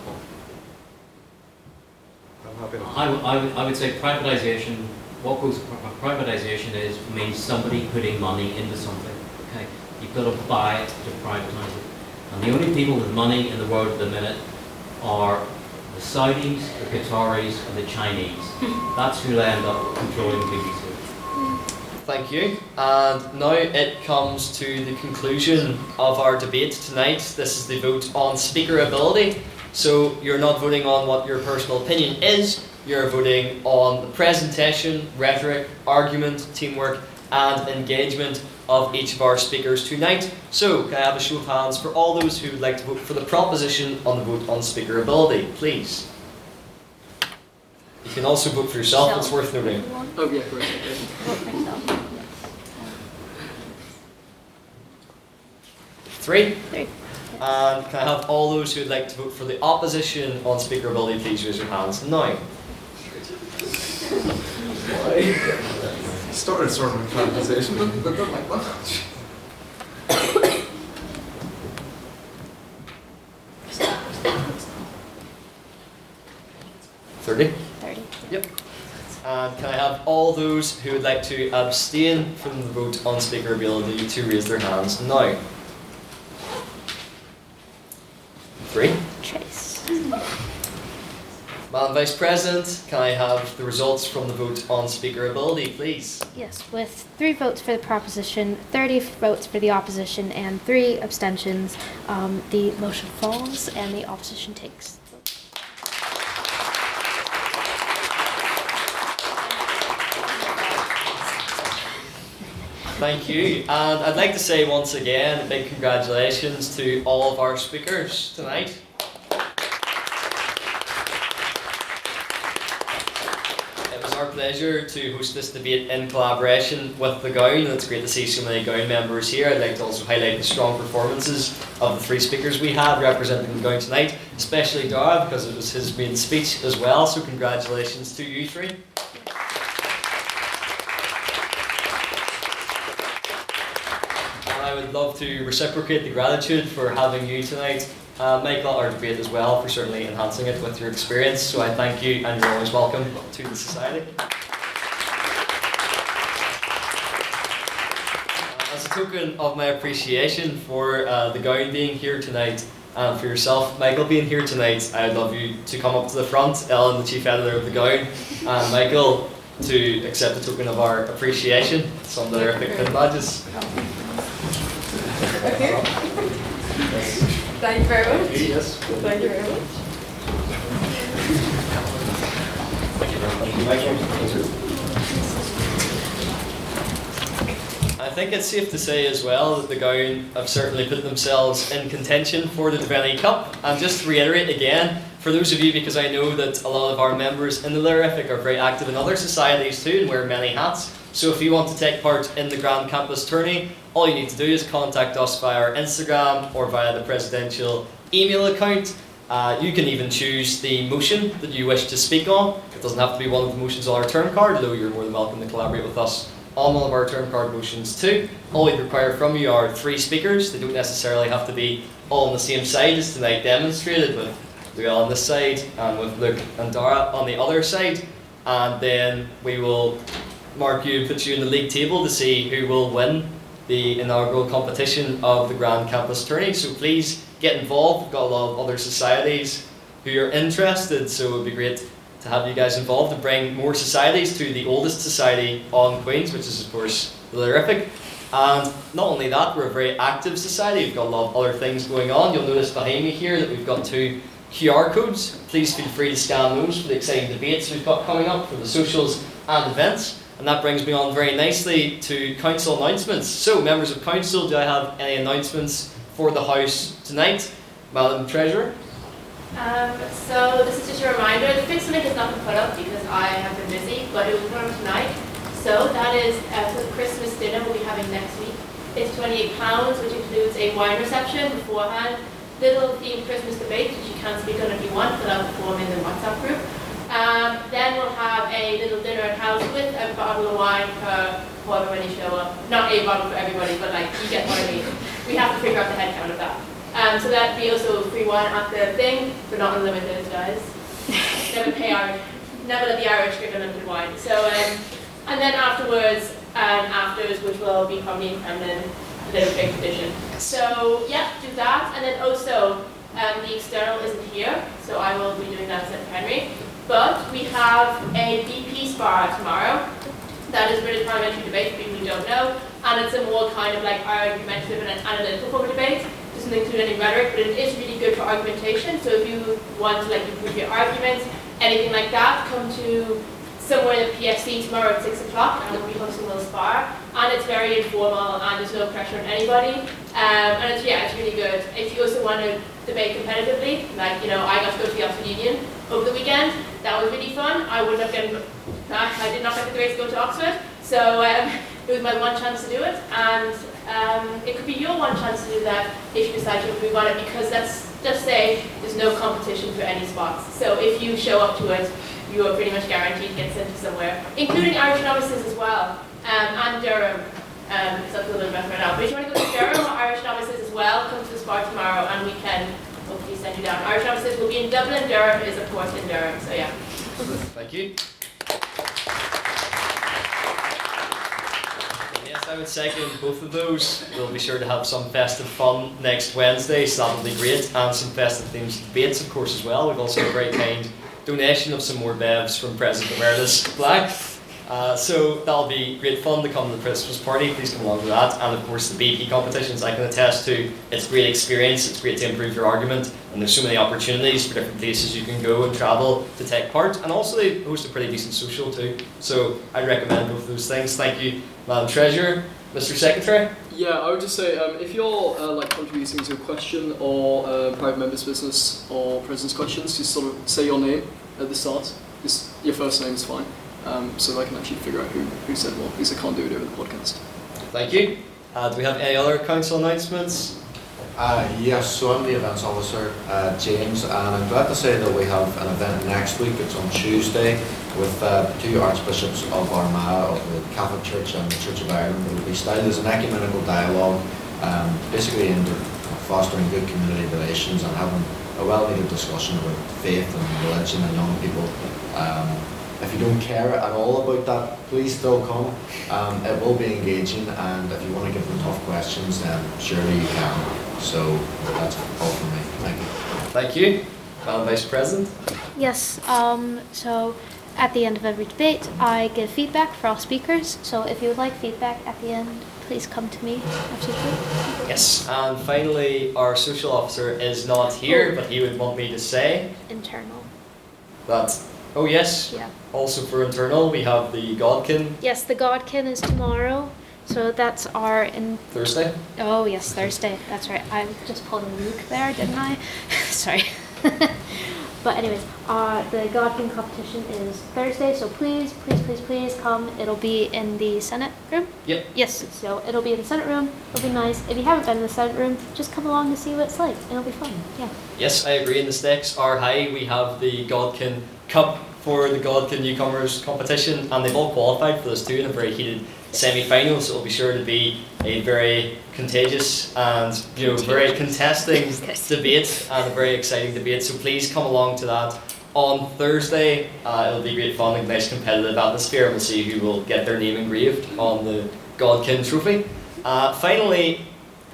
I would say privatisation. What goes privatisation means somebody putting money into something. Okay, you've got to buy it to privatise it, and the only people with money in the world at the minute are the Saudis, the Qataris, and the Chinese. That's who'll end up controlling BBC. Thank you. And now it comes to the conclusion of our debate tonight. This is the vote on speaker ability. So you're not voting on what your personal opinion is, you're voting on the presentation, rhetoric, argument, teamwork, and engagement of each of our speakers tonight. So can I have a show of hands for all those who would like to vote for the proposition on the vote on speaker ability, please? You can also vote for yourself, it's worth noting. Oh yeah, great. Vote for yourself. 3. And can I have all those who would like to vote for the opposition on speaker ability, please raise your hands now. Started sort of a conversation, but not like that. $30? 30. Yep. And can I have all those who would like to abstain from the vote on speaker ability to raise their hands now? 3. Trace. Madam Vice President, can I have the results from the vote on speaker ability, please? Yes, with 3 votes for the proposition, 30 votes for the opposition, and 3 abstentions, the motion falls and the opposition takes. Thank you. And I'd like to say once again a big congratulations to all of our speakers tonight. It was our pleasure to host this debate in collaboration with the Gown. It's great to see so many Gown members here. I'd like to also highlight the strong performances of the three speakers we had representing the Gown tonight, especially Dáire, because it was his main speech as well, so congratulations to you three. I would love to reciprocate the gratitude for having you tonight, Michael, our debate as well, for certainly enhancing it with your experience. So I thank you, and you're always welcome to the Society. As a token of my appreciation for the Gown being here tonight, and for yourself, Michael, being here tonight, I'd love you to come up to the front, Ellen, the chief editor of the Gown, and Michael, to accept the token of our appreciation, some of the horrific pin badges. Okay. Thank you very much. Yes. Thank you very much. I think it's safe to say as well that the Gown have certainly put themselves in contention for the Defend Cup. And just to reiterate again, for those of you, because I know that a lot of our members in the Lerific are very active in other societies too and wear many hats. So if you want to take part in the Grand Campus Tourney, all you need to do is contact us via our Instagram or via the presidential email account. You can even choose the motion that you wish to speak on. It doesn't have to be one of the motions on our term card, though you're more than welcome to collaborate with us on one of our term card motions too. All we require from you are 3 speakers. They don't necessarily have to be all on the same side as tonight demonstrated, with Luelle on this side and with Luke and Dáire on the other side. And then we will mark you and put you in the league table to see who will win the inaugural competition of the Grand Campus Tourney. So please get involved. We've got a lot of other societies who are interested, so it would be great to have you guys involved and bring more societies to the oldest society on Queen's, which is of course the Lerific. And not only that, we're a very active society. We've got a lot of other things going on. You'll notice behind me here that we've got 2 QR codes. Please feel free to scan those for the exciting debates we've got coming up for the socials and events. And that brings me on very nicely to council announcements. So, members of council, do I have any announcements for the House tonight? Madam Treasurer? So this is just a reminder, the fixed link has not been put up because I have been busy, but it will be put on tonight. So that is for the Christmas dinner we'll be having next week. It's £28, which includes a wine reception beforehand, little themed Christmas debate, which you can speak on if you want, fill out the form in the WhatsApp group. Then we'll have a little dinner at house with a bottle of wine per whoever when you show up. Not a bottle for everybody, but like, you get what I mean. We have to figure out the head count of that. So that'd be also free wine at the thing, but not unlimited, guys. Never pay Irish, never let the Irish get unlimited wine. So, and then afterwards, afters, which will be probably in Kremlin, a little big tradition. So yeah, do that, and then also the external isn't here, so I will be doing that at Henry. But we have a BP spar tomorrow. That is British parliamentary debate for people who don't know, and it's a more kind of like argumentative and analytical form of debate. It doesn't include any rhetoric, but it is really good for argumentation. So if you want to like improve your arguments, anything like that, come to somewhere in the PFC tomorrow at 6 o'clock, and we'll be hosting a little spar. And it's very informal, and there's no pressure on anybody. And it's really good. If you also want to debate competitively, like I got to go to the Oxford Union over the weekend. That was really fun. I did not get the grace to go to Oxford, so it was my one chance to do it, and it could be your one chance to do that if you decide to improve on it, because let's just say there's no competition for any spots. So if you show up to it, you are pretty much guaranteed to get sent to somewhere, including Irish novices as well, and Durham, because I'll feel a little better right now. But if you want to go to Durham or Irish novices as well, come to the spar tomorrow, and we can hopefully send you down. Irish novices will be in Dublin. Durham is of course in Durham. So yeah. Thank you. Yes, I would second both of those. We'll be sure to have some festive fun next Wednesday, so that'll be great, and some festive themed debates, of course, as well. We've also a very kind donation of some more bevs from President Emeritus Black. So that'll be great fun to come to the Christmas party. Please come along to that. And of course the BP competitions, I can attest to. It's great experience, it's great to improve your argument, and there's so many opportunities for different places you can go and travel to take part. And also they host a pretty decent social too. So I recommend both of those things. Thank you, Madam Treasurer. Mr. Secretary? Yeah, I would just say, if you're contributing to a question or private member's business or president's questions, just sort of say your name at the start. Just your first name is fine. so I can actually figure out who said what, because I can't do it over the podcast. Thank you. Do we have any other council announcements? Yes, so I'm the events officer, James, and I'm glad to say that we have an event next week. It's on Tuesday with two archbishops of Armagh, of the Catholic Church and the Church of Ireland. It will be styled as an ecumenical dialogue, basically aimed at fostering good community relations and having a well-needed discussion about faith and religion and young people. If you don't care at all about that, please still come. It will be engaging, and if you want to give them tough questions, then surely you can. So that's all from me. Thank you. Thank you. Madam Vice President. Yes, so at the end of every debate, I give feedback for all speakers. So if you would like feedback at the end, please come to me. Absolutely. Yes, and finally, our social officer is not here, but he would want me to say Internal. that, oh yes, Yeah. also for internal, we have the Godkin Yes, the Godkin is tomorrow. So that's our Thursday. Oh yes, Thursday. That's right. I just pulled a Luke there, didn't I? Sorry. But anyways, the Godkin competition is Thursday. So please come. It'll be in the Senate room. Yep. Yes. So it'll be in the Senate room. It'll be nice. If you haven't been in the Senate room, just come along to see what it's like. It'll be fun. Yeah. Yes, I agree. And the stakes are high. We have the Godkin Cup for the Godkin Newcomers competition, and they've all qualified for this too in a very heated semi-final. So it'll be sure to be a very contagious and very contesting debate and a very exciting debate. So please come along to that on Thursday. It'll be great fun, a nice competitive atmosphere, and we'll see who will get their name engraved on the Godkin trophy. Finally,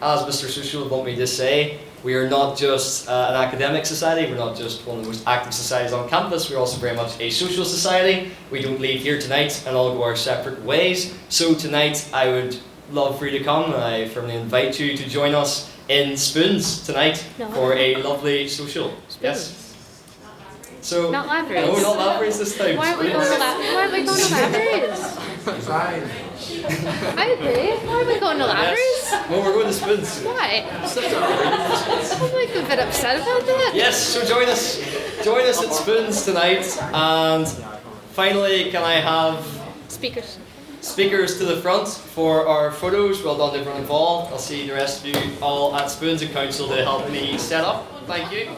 as Mr. Social would want me to say, we are not just an academic society, we're not just one of the most active societies on campus, we're also very much a social society. We don't leave here tonight and all go our separate ways. So tonight I would love for you to come, and I firmly invite you to join us in Spoons tonight for a lovely social. Spoons. Yes. So, Not libraries. No, not libraries this time. Why aren't we going to libraries? I agree. Why are we going to libraries? Yes. No, we're going to Spoons. Why? I'm like a bit upset about that. Yes, so join us at Spoons tonight. And finally, can I have speakers to the front for our photos? Well done to everyone involved. I'll see the rest of you all at Spoons and Council to help me set up. Thank you.